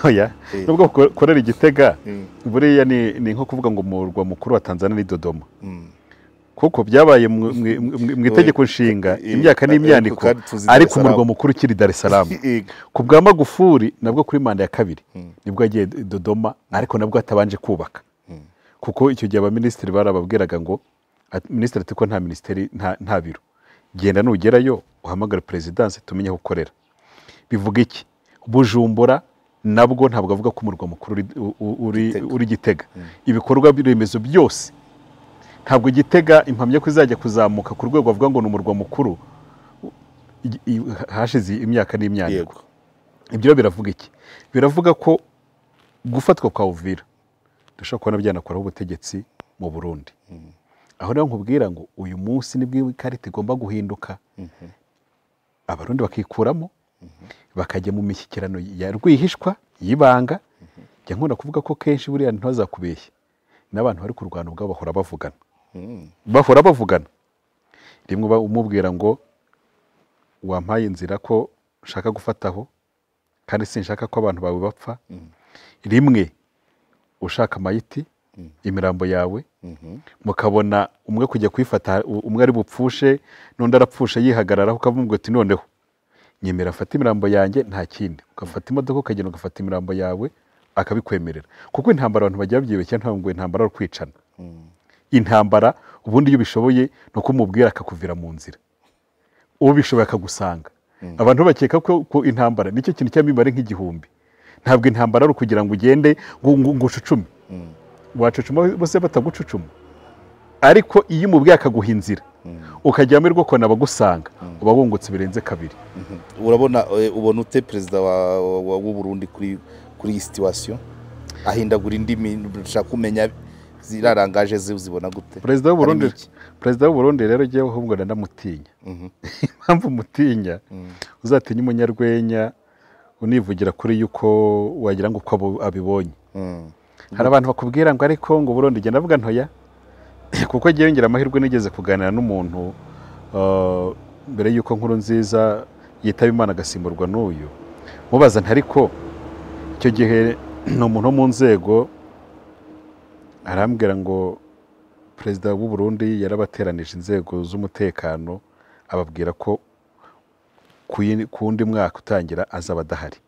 Speaker 1: Oya nubwo bukorera Igitega buriya ni nko kuvuga ngo umurwa mukuru wa Tanzania ni Dodoma. Kuko byabaye mu itegeko nshinga imyaka n'imyaniko, ariko umurwa mukuru kiri Dar es Salaam. Ku bwa Magufuli nabwo kuri manda ya kabiri nibwo yagiye Dodoma, ariko nabwo atabanje kubaka, kuko icyo gihe abaminisitiri barababwiraga ngo minisitiri ati ko nta minisiteri nta biro, genda nugerayo uhamagara presidence tumenye aho ukorera. Bivuga iki? Bujumbura nabwo ntabwo avuga ko umurwa mukuru uri Gitega. Ibikorwa biremezo byose ntabwo Gitega impamye ko izajya kuzamuka ku rwego avuga ngo ni umurwa mukuru hashize imyaka n'imyaniko. Ibyo biravuga iki? Biravuga ko gufatwa kwa Uvira dushobora kubona byanakoraho ubutegetsi mu Burundi. Aho rero nkubwira ngo uyu munsi nibwo ikarita igomba guhinduka, abarundi bakikuramo bakajya mu mishyikirano ya rwihishwa y'ibanga. Njya nkunda kuvuga ko kenshi buriya ntazakubeshye n'abantu bari kurwana ubwabo bahora bavugana rimwe umubwira ngo wampaye inzira ko ushaka gufataho kandi sinshaka ko abantu bawe bapfa, rimwe ushaka amayiti imirambo yawe mukabona umwe kujya kwifata umwe ari bupfushe n'undi arapfusha yihagararaho ukavuga ati noneho nyemera afata imirambo yanjye nta kindi, ugafata imodoka ukagenda ugafata imirambo yawe akabikwemerera. Kuko intambara abantu bajya babyibeshya ntabwo intambara ari kwicana. Intambara ubundi iyo bishoboye no kumubwira akakuvira mu nzira, uwo bishoboye akagusanga. Abantu bakeka ko intambara nicyo kintu cy'amibare nk'igihumbi. Ntabwo intambara ari ukugira ngo ugende ngo ucucume, wacucuma bose batagucucuma. Intambara ni ukugira ngo ugende ngo ucucume. ariko iyo umubwiye akaguha inzira ukajya muri rwo kona abagusanga uba wungutse birenze kabiri.
Speaker 2: urabona ubona ute perezida w'u Burundi kuri iyi situation ahindagura indimi nshaka kumenya zirarangaje zibona gute?
Speaker 1: Perezida w'u Burundi rero giye ahubwo ndamutinya. Impamvu mutinya uzatinya umunyarwenya univugira kuri yuko wagira ngo uko abibonye. Hari abantu bakubwira ngo ariko ngo Burundi genda avuga ntoya kuko agiye ngira amahirwe nigeze kuganira n'umuntu mbere yuko Nkurunziza yitaba Imana agasimburwa n'uyu mubaza ntariko icyo gihe no umuntu mu nzego arambwira ngo perezida w'u Burundi yarabateranije inzego z'umutekano ababwira ko kundi mwaka utangira azaba adahari.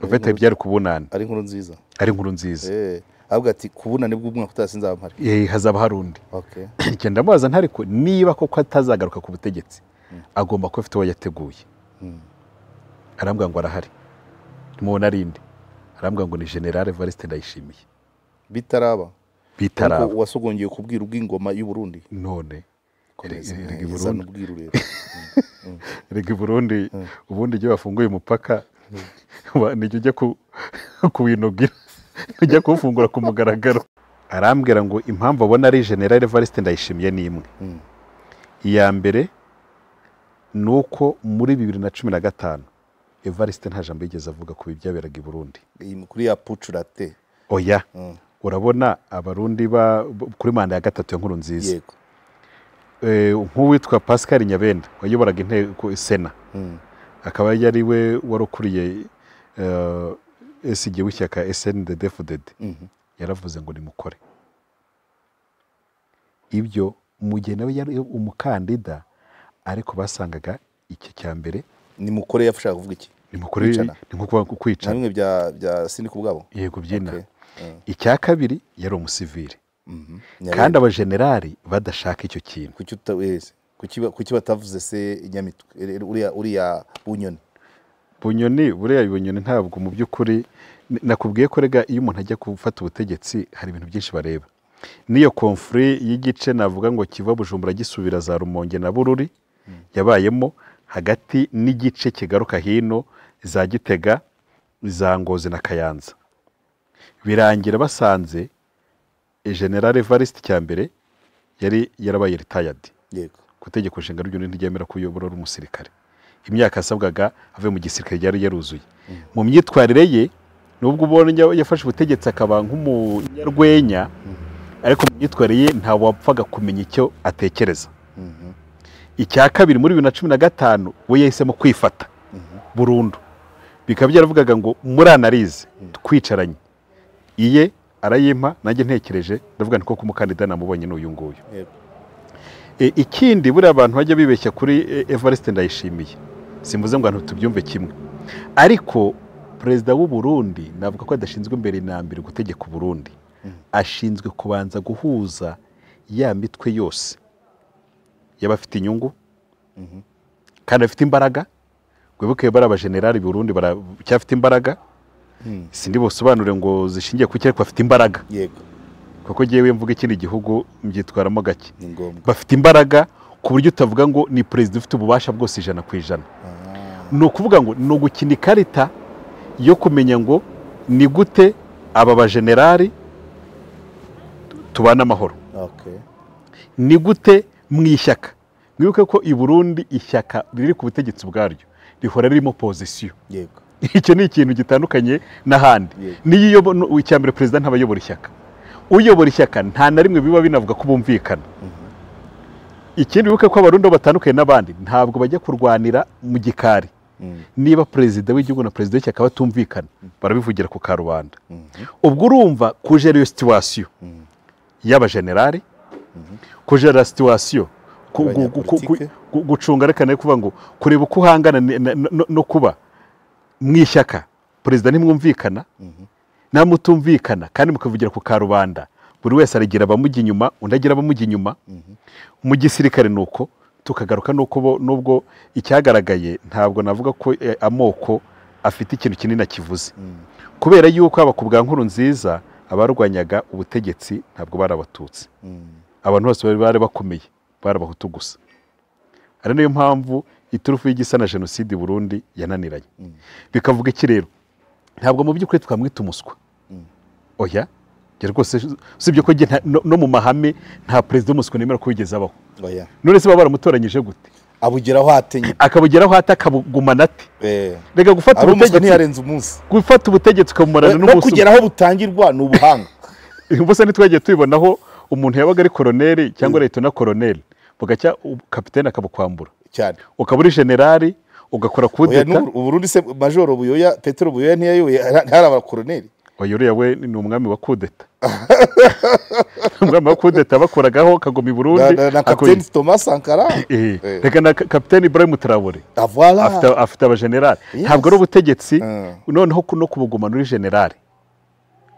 Speaker 1: Ufite byari kubunana
Speaker 2: ari Nkurunziza avuga ati kubunane bw'umwaka utasinzaba mpari
Speaker 1: hazaba harundi.
Speaker 2: Okay,
Speaker 1: Ikenda mubaza ntariko niba koko atazagaruka ku butegetsi agomba ko afite uwo yateguye. Arambwira ngo arahari mubona arinde, arambwira ngo ni General Evariste Ndayishimiye.
Speaker 2: bitaraba
Speaker 1: Uko
Speaker 2: wasogongeye kubwira ubw'ingoma y'u Burundi
Speaker 1: none
Speaker 2: Regi
Speaker 1: Burundi ubundi igihe bafunguye umupaka nijye ujya kuwinogira ujya kuwufungura ku mugaragaro. Arambwira ngo impamvu abona ari General Evariste Ndayishimiye ni imwe. Iya mbere nuko muri 2015 Evariste nta jambo yigeze avuga ku byaberaga i Burundi
Speaker 2: kuri ya pucurate.
Speaker 1: Oya urabona abarundi kuri manda ya gatatu ya Nkurunziza.
Speaker 2: Yego.
Speaker 1: Nk'uwitwa Pascal Nyabenda wayoboraga inteko Sena akaba yari we warukuriye SG w'ishyaka SNDD-FDD yaravuze ngo nimukore ibyo mugihe nawe yari umukandida ariko basangaga iki cya mbere
Speaker 2: nimukore yafashaka kuvuga iki
Speaker 1: nimukore ni nko kwica
Speaker 2: bimwe bya sindi kubwabo.
Speaker 1: Yego byina. Icya kabiri yari umusivili kandi abajenerali badashaka icyo kintu.
Speaker 2: Kuki batavuze se Nyamitwe uriya Bunyoni
Speaker 1: Bunyoni ntabwo mu by'ukuri nakubwiye ko rega iyo umuntu ajya gufata ubutegetsi hari ibintu byinshi bareba. Niyo conflit y'igice navuga ngo kiva Bujumbura gisubira za Rumonge na Bururi yabayemo hagati n'igice kigaruka hino za Gitega za Ngozi na Kayanza, birangira basanze General Evariste cyambere yari yarabaye retired.
Speaker 2: Yego.
Speaker 1: Kutegeko nshinga ryo ntiryemera kuyobora umusirikare. Imyaka asabwaga ave mu gisirikare yari yaruzuye. Mu myitwarire ye nubwo ubonye yafashe ubutegetsi akaba nk'umunyarwenya ariko mu myitwarire ye nta wapfaga kumenya icyo atekereza. Icya kabiri muri 2015 we yahisemo kwifata burundu. Bikaba byaravugaga ngo muri analize twicaranye iye arayimpa nanjye ntekereje ndavuga niko kumukandida namubonye n'uyu nguyu. Ikindi buri abantu bajya bibeshya kuri Evariste Ndayishimiye simvuze ngo tubyumve kimwe ariko perezida w'u Burundi navuga ko adashinzwe imbere n'ambere gutegeka u Burundi. Ashinzwe kubanza guhuza ya mitwe yose y'abafite inyungu kandi afite imbaraga. Gwibuke bara abajenerali Burundi cyafite imbaraga sindi bosobanure ngo zishingiye ku cyariko afite imbaraga.
Speaker 2: Yego.
Speaker 1: Kuko giye mvuga ikindi gihugu mbyitwaramo gake bafite imbaraga ku buryo utavuga ngo ni president ufite ububasha bwose 100%. No kuvuga ngo no gukina ikarita yo kumenya ngo ni gute aba bajenerali tubana amahoro.
Speaker 2: Okay.
Speaker 1: Ni gute mwishyaka mwibuke ko i Burundi ishyaka riri ku butegetsi bwaryo rihora ririmo position.
Speaker 2: Yego.
Speaker 1: Icyo ni ikintu gitandukanye n'ahandi. Niyo icyambere president ntabayobora ishyaka uyobora ishyaka nta na rimwe biba binavuga ko bumvikana. Ikindi wibuke ko abarundi batandukanye n'abandi ntabwo bajya kurwanira mu gikari. Niba president w'igihugu na president w'ishyaka batumvikana barabivugira ku karubanda. Ubwo urumva kujera iyo situation y'abajenerali kujera situation gucunga rekane kuvuga ngo kureba uko uhangana no kuba mwishyaka president nimwumvikana namutumvikana kandi mukavugira ku karubanda buri wese arigira abamujya inyuma undagira abamujya inyuma. Mu gisirikare nuko tukagaruka nuko nubwo icyagaragaye ntabwo navuga ko amoko afite ikintu kinini kivuze kubera yuko aba ku bwa Nkurunziza abarwanyaga ubutegetsi ntabwo barabatutsi. abantu bose bari bakomeye bari abahutu gusa. ari nayo mpamvu iturufu y'igisa na jenoside i Burundi yananiranye. Bikavuga iki rero? Ntabwo mu by'ukuri twamwita umuswa. Oya, gere rwose usibye ko no mu mahame nta president w'umuswa nemera ko yigeze abaho.
Speaker 2: Oya.
Speaker 1: None se baba baramutoranyije gute?
Speaker 2: Abugeraho hatenye.
Speaker 1: Akabugeraho atakabugumana ati. Rega gufata
Speaker 2: ubutegetsi ntiyarenze umunsi.
Speaker 1: Gufata ubutegetsi ukamumarana
Speaker 2: n'umunsi. No kugeraho butangirwa ni ubuhanga.
Speaker 1: Ubuse ntitwagiye tubibonaho umuntu yabaga ari koloneli cyangwa leta na koloneli. Bugacya kapitene akabukwambura.
Speaker 2: Cyane.
Speaker 1: Ukaburi generali ugakora kudeta.
Speaker 2: Uburundi se Major Buyoya, Petero Buyoya ntiyayoye hari abakoloneli.
Speaker 1: Oyuriya we ni umwami wa kudeta. Umwami wa kudeta bakoragaho kagoma i Burundi.
Speaker 2: Na Kapiteni Thomas Sankara.
Speaker 1: Reka na Kapiteni Ibrahim Traoré. Afite abagenerali. Ntabwo ari ubutegetsi noneho no kubugumana uri generali.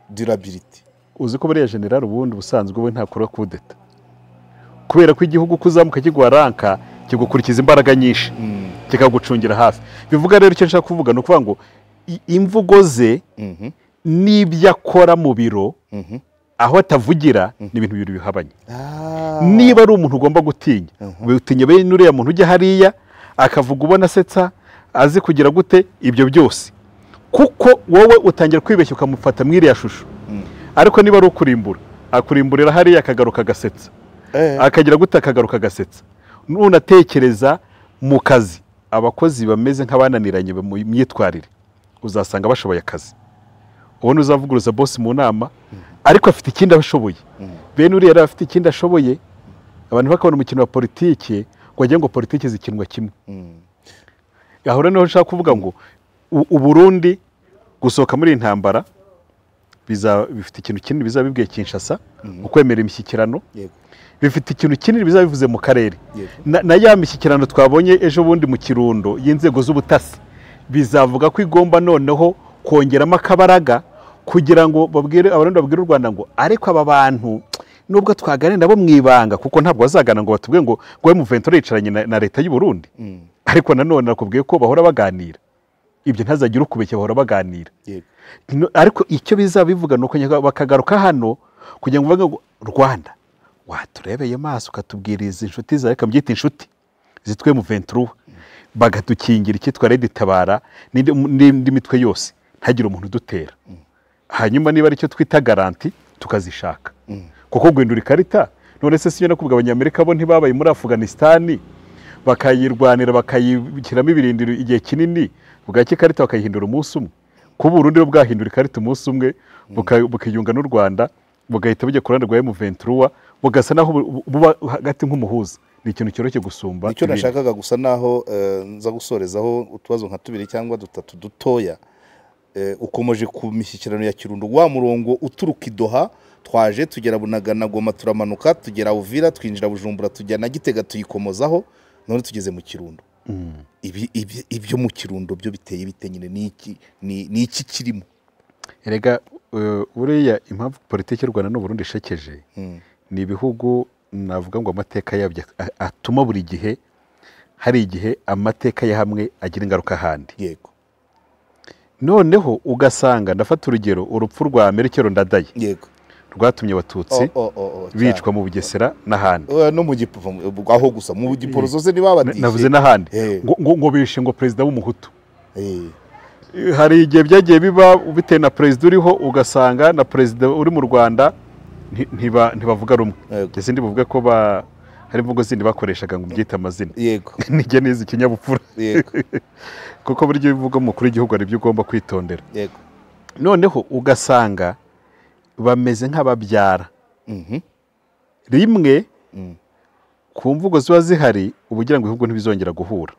Speaker 2: Durability.
Speaker 1: Uzi ko bariya generali ubundi busanzwe we ntakora kudeta. Kubera ko igihugu kuzamuka kigwa ranka kigukurikiza imbaraga nyinshi. Kikagucungira hafi. Bivuga rero icyo nshaka kuvuga no kuvuga ngo imvugo ze n'ibyo akora mu biro aho atavugira ni ibintu bibiri bihabanye. Niba ari umuntu ugomba gutinya utinya bene uriya muntu ujya hariya akavuga ubona setsa azi kugira gute ibyo byose, kuko wowe utangira kwibeshya ukamufata mwiriya shusho. Ariko niba ari ukurimbura akurimburira hariya akagaruka gasetsa akagira gute akagaruka gasetsa. Nunatekereza mu kazi abakozi bameze nk'abananiranye mu myitwarire uzasanga bashoboye akazi. Ubona uzavuguruza boss mu nama ariko afite ikindi ashoboye. Bene uriya yari afite ikindi ashoboye. Abantu bakabona umukino wa politike wagiye ngo politike zikinwa kimwe. Aho rero nshaka kuvuga ngo Uburundi gusohoka muri intambara bifite ikintu kinini bizabibwiye Kinshasa ukwemera imishyikirano. Bifite ikintu kinini bizabivuze mu karere. Na ya mishyikirano twabonye ejo bundi mu Kirundo y'inzego z'ubutasi bizavuga ko igomba noneho kongeramo akabaraga kugira ngo babwire abarundi babwire u Rwanda ngo ariko aba bantu nubwo twaganira nabo mwibanga kuko ntabwo bazagana ngo batubwe ngo M23 yicaranye na leta y'u Burundi. Ariko nanone nakubwiye ko bahora baganira. Ibyo ntazagira ukubeshya bahora baganira. Ariko icyo bizabivuga nuko bakagaruka hano kugira ngo bavuge ngo Rwanda waturebeye maso ukatubwiriza inshuti zawe kambyita inshuti zitwe mu 23 bagadukingira ikitwa Red Tabara n'indi mitwe yose ntagira umuntu dutera. Hanyuma niba ari cyo twita garanti tukazishaka. Kuko gwindura ikarita none se siyo nakubwa abanyamerika bo ntibabaye muri Afghanistan bakayirwanira bakayikiramo ibirindiro igihe kinini bugake ikarita bakayihindura umunsi umwe. Ku Burundi bwahindura ikarita umunsi umwe bukiyunga n'u Rwanda bugahita bujya kuranda rwa M23 bugasa naho buba hagati nk'umuhuza. Ni ikintu cyoroshye gusumba.
Speaker 2: Icyo nashakaga gusa naho nza gusorezaho utubazo nka 2 cyangwa 3 dutoya. Ukomeje ku mishyikirano ya Kirundo wa murongo uturuka Idoha twaje tugera Bunagana Goma turamanuka tugera Uvira twinjira Bujumbura tujya na Gitega tuyikomozaho none tugeze mu Kirundo. Ibyo mu Kirundo byo biteye bite nyine ni iki kirimo?
Speaker 1: Erega uriya impamvu politiki y'u Rwanda n'u Burundi ishekeje ni ibihugu navuga ngo amateka yabyo atuma buri gihe hari igihe amateka ya hamwe agira ingaruka handi.
Speaker 2: Yego.
Speaker 1: Noneho ugasanga ndafata urugero urupfu rwa Melchior Ndadaye.
Speaker 2: Yego.
Speaker 1: Rwatumye abatutsi bicwa mu Bugesera n'ahandi.
Speaker 2: No mu Giporo aho gusa mu Giporo zose nibabatishe.
Speaker 1: Navuze n'ahandi. Ngo bishe ngo president w'umuhutu. Hari igihe byagiye biba bitewe na president uriho ugasanga na president uri mu Rwanda ntibavuga rumwe. Ese ndi buvuge ko hari imvugo zindi bakoreshaga ngo byita amazina.
Speaker 2: Yego.
Speaker 1: Nige neza ikinyabupfura.
Speaker 2: Yego.
Speaker 1: Kuko buryo bivuga mukuru w'igihugu ari byo ugomba kwitondera.
Speaker 2: Yego.
Speaker 1: Noneho ugasanga bameze nk'ababyara. Rimwe ku mvugo ziba zihari ubugira ngo ibihugu ntibizongera guhura.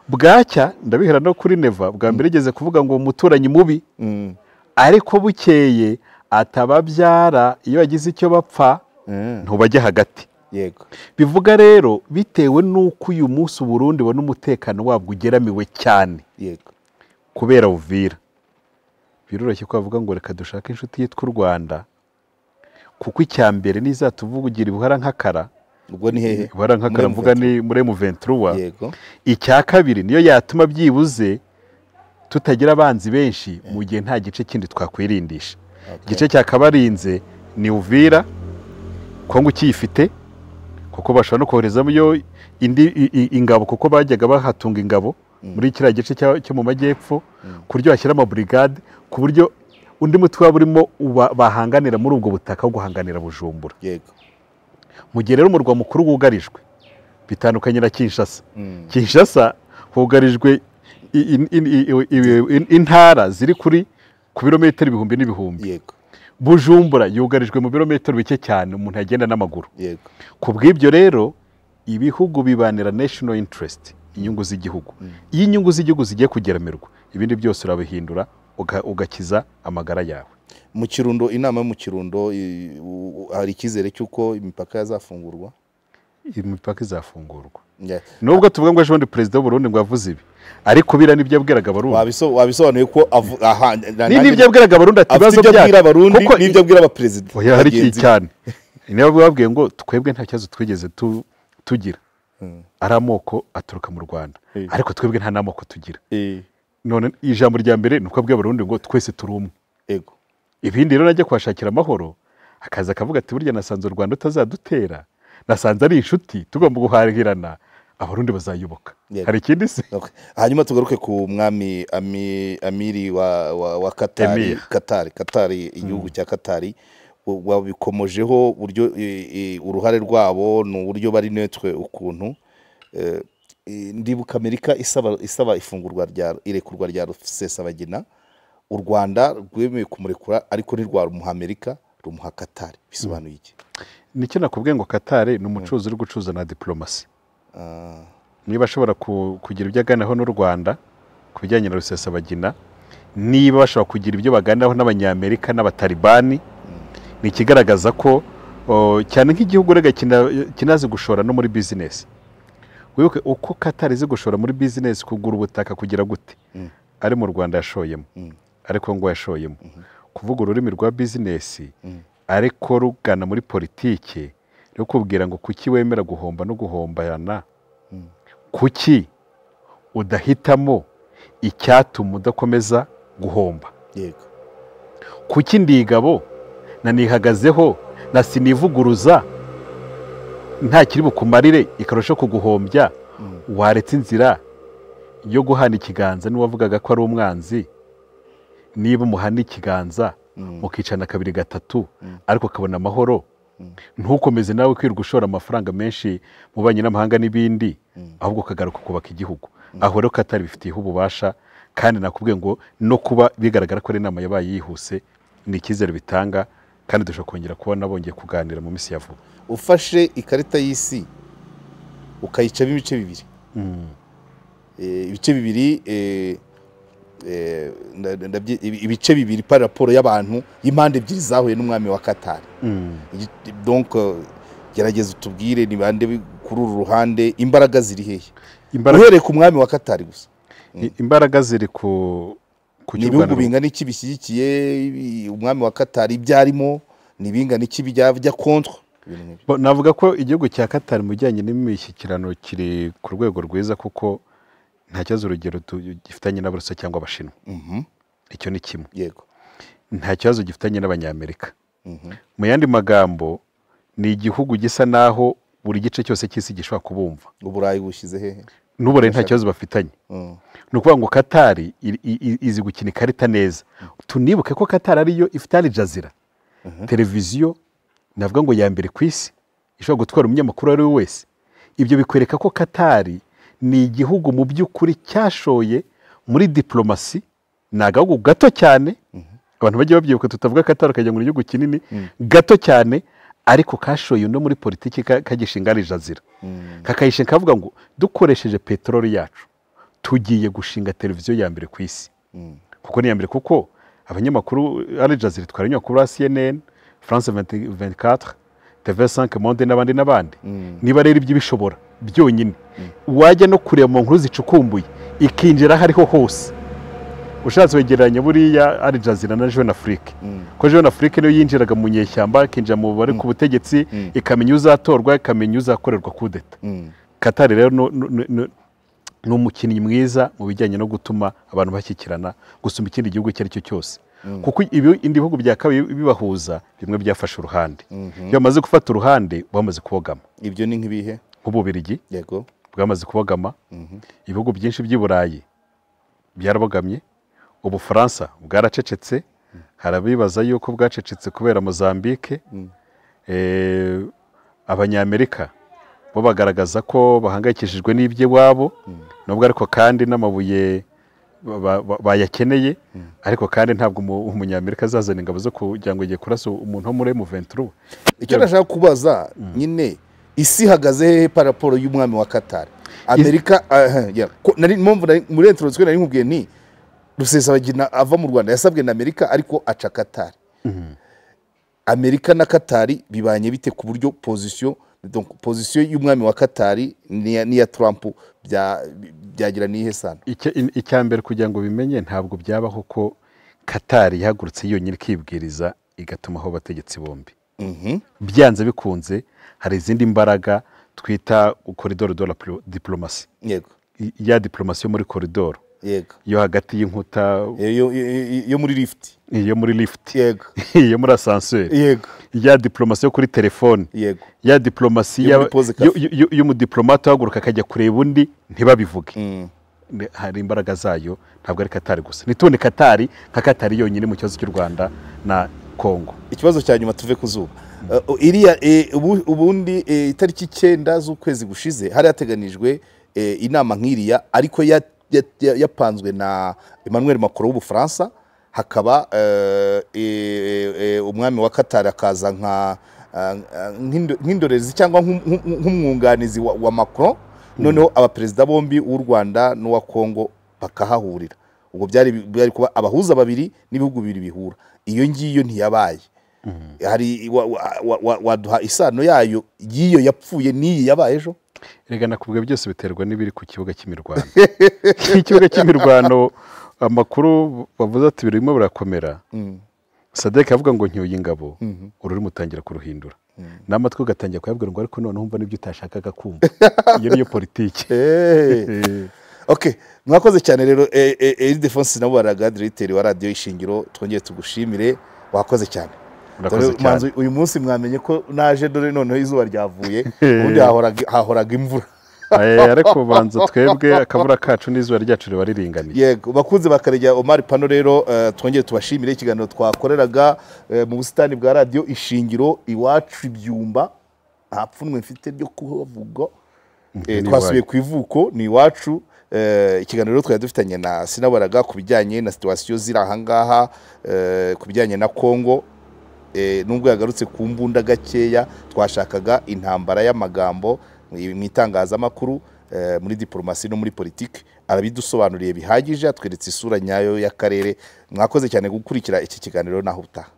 Speaker 1: Bwacya ndabihera no kuri Neva bwa mbere igeze kuvuga ngo umuturanyi mubi ariko bukeye atababyara iyo yagize icyo bapfa ntubajye hagati.
Speaker 2: Yego.
Speaker 1: Bivuga rero bitewe nuko uyu munsi Burundi bona umutekano wabwo ugeramiwe cyane.
Speaker 2: Yego.
Speaker 1: Kubera Uvira biroroshye ko bavuga ngo reka dushake inshuti yitwa u Rwanda kuko icyambere nizatuvugira ibuhara nk'akara.
Speaker 2: Ubwo ni hehe?
Speaker 1: Ibuhara nk'akara mvuga ni muri M23.
Speaker 2: Yego.
Speaker 1: Icya kabiri niyo yatuma byibuze tutagira abanzi benshi mu gihe nta gice kindi twakwirindisha. Igice cyakabarinze ni Uvira kongo ukiyifite kuko bashobora no koherezamo ingabo kuko bajyaga bahatunga ingabo muri kiriya gice cyo mu majyepfo ku buryo hashyira amaburigade ku buryo undi mutwe waba urimo bahanganira muri ubwo butaka wo guhanganira Bujumbura. Mu gihe rero umurwa mukuru wugarijwe bitandukanye na Kinshasa. Kinshasa hugarijwe intara ziri ku birometero ibihumbi n'ibihumbi. Bujumbura yugarijwe mu birometero bike cyane umuntu yagenda n'amaguru. Ku bw'ibyo rero ibihugu bibanira national interest, inyungu z'igihugu. Iyo inyungu z'igihugu zigiye kugeramirwa ibindi byose urabihindura ugakiza amagara yawe.
Speaker 2: Mu Kirundo, inama yo mu Kirundo hari icyizere cy'uko imipaka yazafungurwa?
Speaker 1: Imipaka izafungurwa. Nubwo tuvuga ngo ejo bundi perezida w'u Burundi ngo yavuze ibi, ariko bira nibyo yabwiraga Abarundi.
Speaker 2: Wabisobanuye ko
Speaker 1: nibyo yabwiraga Abarundi ati ibibazo byacu
Speaker 2: kuko nibyo abwira abaperezida.
Speaker 1: Oya hari iki cyane. Niyo babwiye ngo twebwe nta kibazo twigeze tugira. Ari amoko aturuka mu Rwanda, ariko twebwe nta namoko tugira. None ijambo rya mbere nuko abwiye Abarundi ngo twese turi umwe. Ibindi rero najya kwashakira amahoro akaza akavuga ati burya nasanze u Rwanda utazadutera, nasanze ari inshuti tugomba guhahirana, Abarundi bazayoboka. Hari ikindi se?
Speaker 2: Hanyuma tugaruke ku mwami Amiri wa Katari, igihugu cya Katari wabikomojeho buryo uruhare rwabo n'uburyo bari netwe ukuntu ndibuka Amerika isaba irekurwa rya Rusesabagina, u Rwanda rwemeye kumurekura ariko ntirwa rumuha Amerika, rumuha Katari. Bisobanuye iki?
Speaker 1: Nicyo nakubwiye ngo Katari ni umucuruzi uri gucuruza na diplomasi. Niba ashobora kugira ibyo aganiraho n'u Rwanda ku bijyanye na Rusesabagina, niba bashobora kugira ibyo baganiraho n'Abanyamerika n'Abatalibani, ni ikigaragaza ko cyane nk'igihugu rega kinazi gushora no muri business. Wibuke uko Katari izi gushora muri business, kugura ubutaka kugira gute ari mu Rwanda yashoyemo, ariko ngo yashoyemo kuvuga ururimi rwa business, ariko rugana muri politike yo kubwira ngo kuki wemera guhomba no guhombayana, kuki udahitamo icyatuma udakomeza guhomba. Kuki ndigabo na nihagazeho na sinivuguruza nta kiri bukumarire ikarusha kuguhombya, waretse inzira yo guhana ikiganza n'uwavugaga ko ari umwanzi, niba umuhana ikiganza mukicana kabiri gatatu ariko kabona amahoro, ntukomeze nawe kwirirwa ushora amafaranga menshi mu banyi n'amahanga n'ibindi, ahubwo ukagaruka kubaka igihugu. Aho rero Katari bifitiyeho ububasha, kandi nakubwiye ngo no kuba bigaragara ko ari inama yabaye yihuse ni icyizere bitanga, kandi dushobora kongera kubona bongeye kuganira mu minsi ya vuba.
Speaker 2: Ufashe ikarita y'isi ukayicamo ibice bibiri, ibice bibiri ibice bibiri par rapport y'abantu y'impande ebyiri zahuye n'umwami wa Katari. Donc gerageza utubwire ni bande kuri uru ruhande, imbaraga ziri hehe? Uhereye ku mwami wa Katari gusa.
Speaker 1: Imbaraga ziri ku
Speaker 2: ibihugu bingana iki bishyigikiye umwami wa Katari, ibyarimo ni bingana iki bijya contre?
Speaker 1: Navuga ko igihugu cya Katari mu bijyanye n'imishyikirano kiri ku rwego rwiza, kuko nta kibazo urugero gifitanye n'Abarusiya cyangwa Abashinwa. Icyo ni kimwe. Nta kibazo gifitanye n'Abanyamerika. Mu yandi magambo ni igihugu gisa naho buri gice cyose cy'isi gishobora kubumva.
Speaker 2: Uburayi bushyize hehe?
Speaker 1: N'Uburayi nta kibazo bafitanye. Ni ukuvuga ngo Katari izi gukina ikarita neza. Tunibuke ko Katari ariyo ifite Al Jazeera, televiziyo navuga ngo ya mbere ku isi ishobora gutwara umunyamakuru ari we wese. Ibyo bikwereka ko Katari ni igihugu mu by'ukuri cyashoye muri diplomasi, ni agahugu gato cyane, abantu bagiye babyibuka tutavuga Katari kajya mu gihugu kinini, gato cyane, ariko kashoye no muri politiki kagishinga Al Jazeera, kakayishinga kavuga ngo dukoresheje peteroli yacu tugiye gushinga televiziyo ya mbere ku isi. Kuko ni ya mbere, kuko abanyamakuru Al Jazeera itwara abanyamakuru ba CNN, France 24, TV5 Monde n'abandi. Niba rero ibyo bishobora byonyine, wajya no kureba mu nkuru zicukumbuye ikinjira hariho hose. Ushatse wegeranya buriya Al Jazeera na Jeune Afrique, ko Jeune Afrique niyo yinjiraga mu nyeshyamba, ikinjira mu bari ku butegetsi, ikamenya uzatorwa, ikamenya uzakorerwa kudeta. Katari rero ni umukinnyi mwiza mu bijyanye no gutuma abantu bashyikirana gusumba ikindi gihugu icyo ari cyo cyose. kuko ibindi bihugu bya kabiri bibahuza bimwe byafashe uruhande. Iyo bamaze gufata uruhande bamaze kubogama.
Speaker 2: ibyo ni nk'ibihe?
Speaker 1: nk'Ububiligi
Speaker 2: yego
Speaker 1: bwamaze kubogama, ibihugu byinshi by'i Burayi byarabogamye, Ubufaransa bwaracecetse, harabibaza yuko bwacecetse kubera Mozambique. Abanyamerika bo bagaragaza ko bahangayikishijwe n'iby'iwabo, nubwo ariko kandi n'amabuye bayakeneye, ariko kandi ntabwo umunyamerika azazana ingabo zo kugira ngo igiye kurasa umuntu wo muri M23.
Speaker 2: icyo nashaka kubaza nyine, isi ihagaze hehe paraporo y'umwami wa Qatar? Amerika muri introduction nari nkubwiye ni Rusesabagina ava mu Rwanda yasabwe na Amerika ariko aca Qatar. Amerika na Qatar bibanye bite ku buryo position y'umwami wa Qatar n'iya Trump byagira nihe sana?
Speaker 1: Icya mbere kugira ngo bimenye ntabwo byabaho ko Qatar yahagurutse yonyine ikibwiriza igatumaho abategetsi bombi. Byanze bikunze hari izindi mbaraga twita koridoro de la diplomasi.
Speaker 2: Yego.
Speaker 1: Ya diplomasi yo muri koridoro.
Speaker 2: Yego.
Speaker 1: Yo hagati y'inkuta,
Speaker 2: yo muri lift.
Speaker 1: Iyo muri lift.
Speaker 2: Yego.
Speaker 1: Iyo muri ascenseur.
Speaker 2: Yego.
Speaker 1: Ya diplomasi yo kuri telefone.
Speaker 2: Yego.
Speaker 1: Ya diplomasi y'umudiplomate uhaguruka akajya kureba undi ntibabivuge. Hari imbaraga zayo, ntabwo ari Qatar gusa. Nitubone Qatar nka Qatar yonyine mu kibazo cy'u Rwanda na Kongo.
Speaker 2: Ikibazo cya nyuma tuve ku zuba. Iriya ubundi itariki 9 z'ukwezi gushize hari hateganijwe inama nk'iriya, ariko yapanzwe na Emmanuel Macron w'Ubufaransa, hakaba umwami wa Qatar akaza nk'indorezi cyangwa nk'umwunganizi wa Macron, noneho abaperezida bombi w'u Rwanda n'uwa Kongo bakahahurira. Ubwo byari kuba abahuza babiri n'ibihugu bibiri bihura. Iyo ngiyo ntiyabaye. Hari waduha isano yayo yiyo yapfuye n'iyi yabaye ejo?
Speaker 1: Rega nakubwiye byose biterwa n'ibiri ku kibuga cy'imirwano. Ikibuga cy'imirwano amakuru bavuze ati birimo birakomera. Sadek avuga ngo ncyuye ingabo, ururi mutangira kuruhindura. Namatwe ugatangira kuyabwira ngo ariko none umva nibyo utashakaga kumva. Iyo niyo politiki.
Speaker 2: Okay, mwakoze cyane rero Ildefonse Nabaraga, directeur wa radio Ishingiro, twongeye tugushimire, wakoze cyane. Uyu munsi mwamenye ko naje dore noneho izuba ryavuye, ubundi hahoraga imvura.
Speaker 1: Ariko banza twebwe akabura kacu n'izuba ryacu riba riringaniye.
Speaker 2: Yego, bakunze bakarejya Omar Pano rero, twongeye tubashimire ikiganiro twakoreraga mu busitani bwa radio Ishingiro iwacu Ibyumba. Hapfunwe mfite ryo kuvuga. Twasubiye ku ivuko ni iwacu. Ikiganiro twari dufitanye na Sinabaraga ku bijyanye na situation ziri ahangaha, ku bijyanye na Kongo. Nubwo yagarutse ku mbunda gakeya, twashakaga intambara y'amagambo mu itangazamakuru, muri diplomasi no muri politiki. Arabidusobanuriye bihagije, atweretse isura nyayo y'akarere. Mwakoze cyane gukurikira iki kiganiro, naho utaha.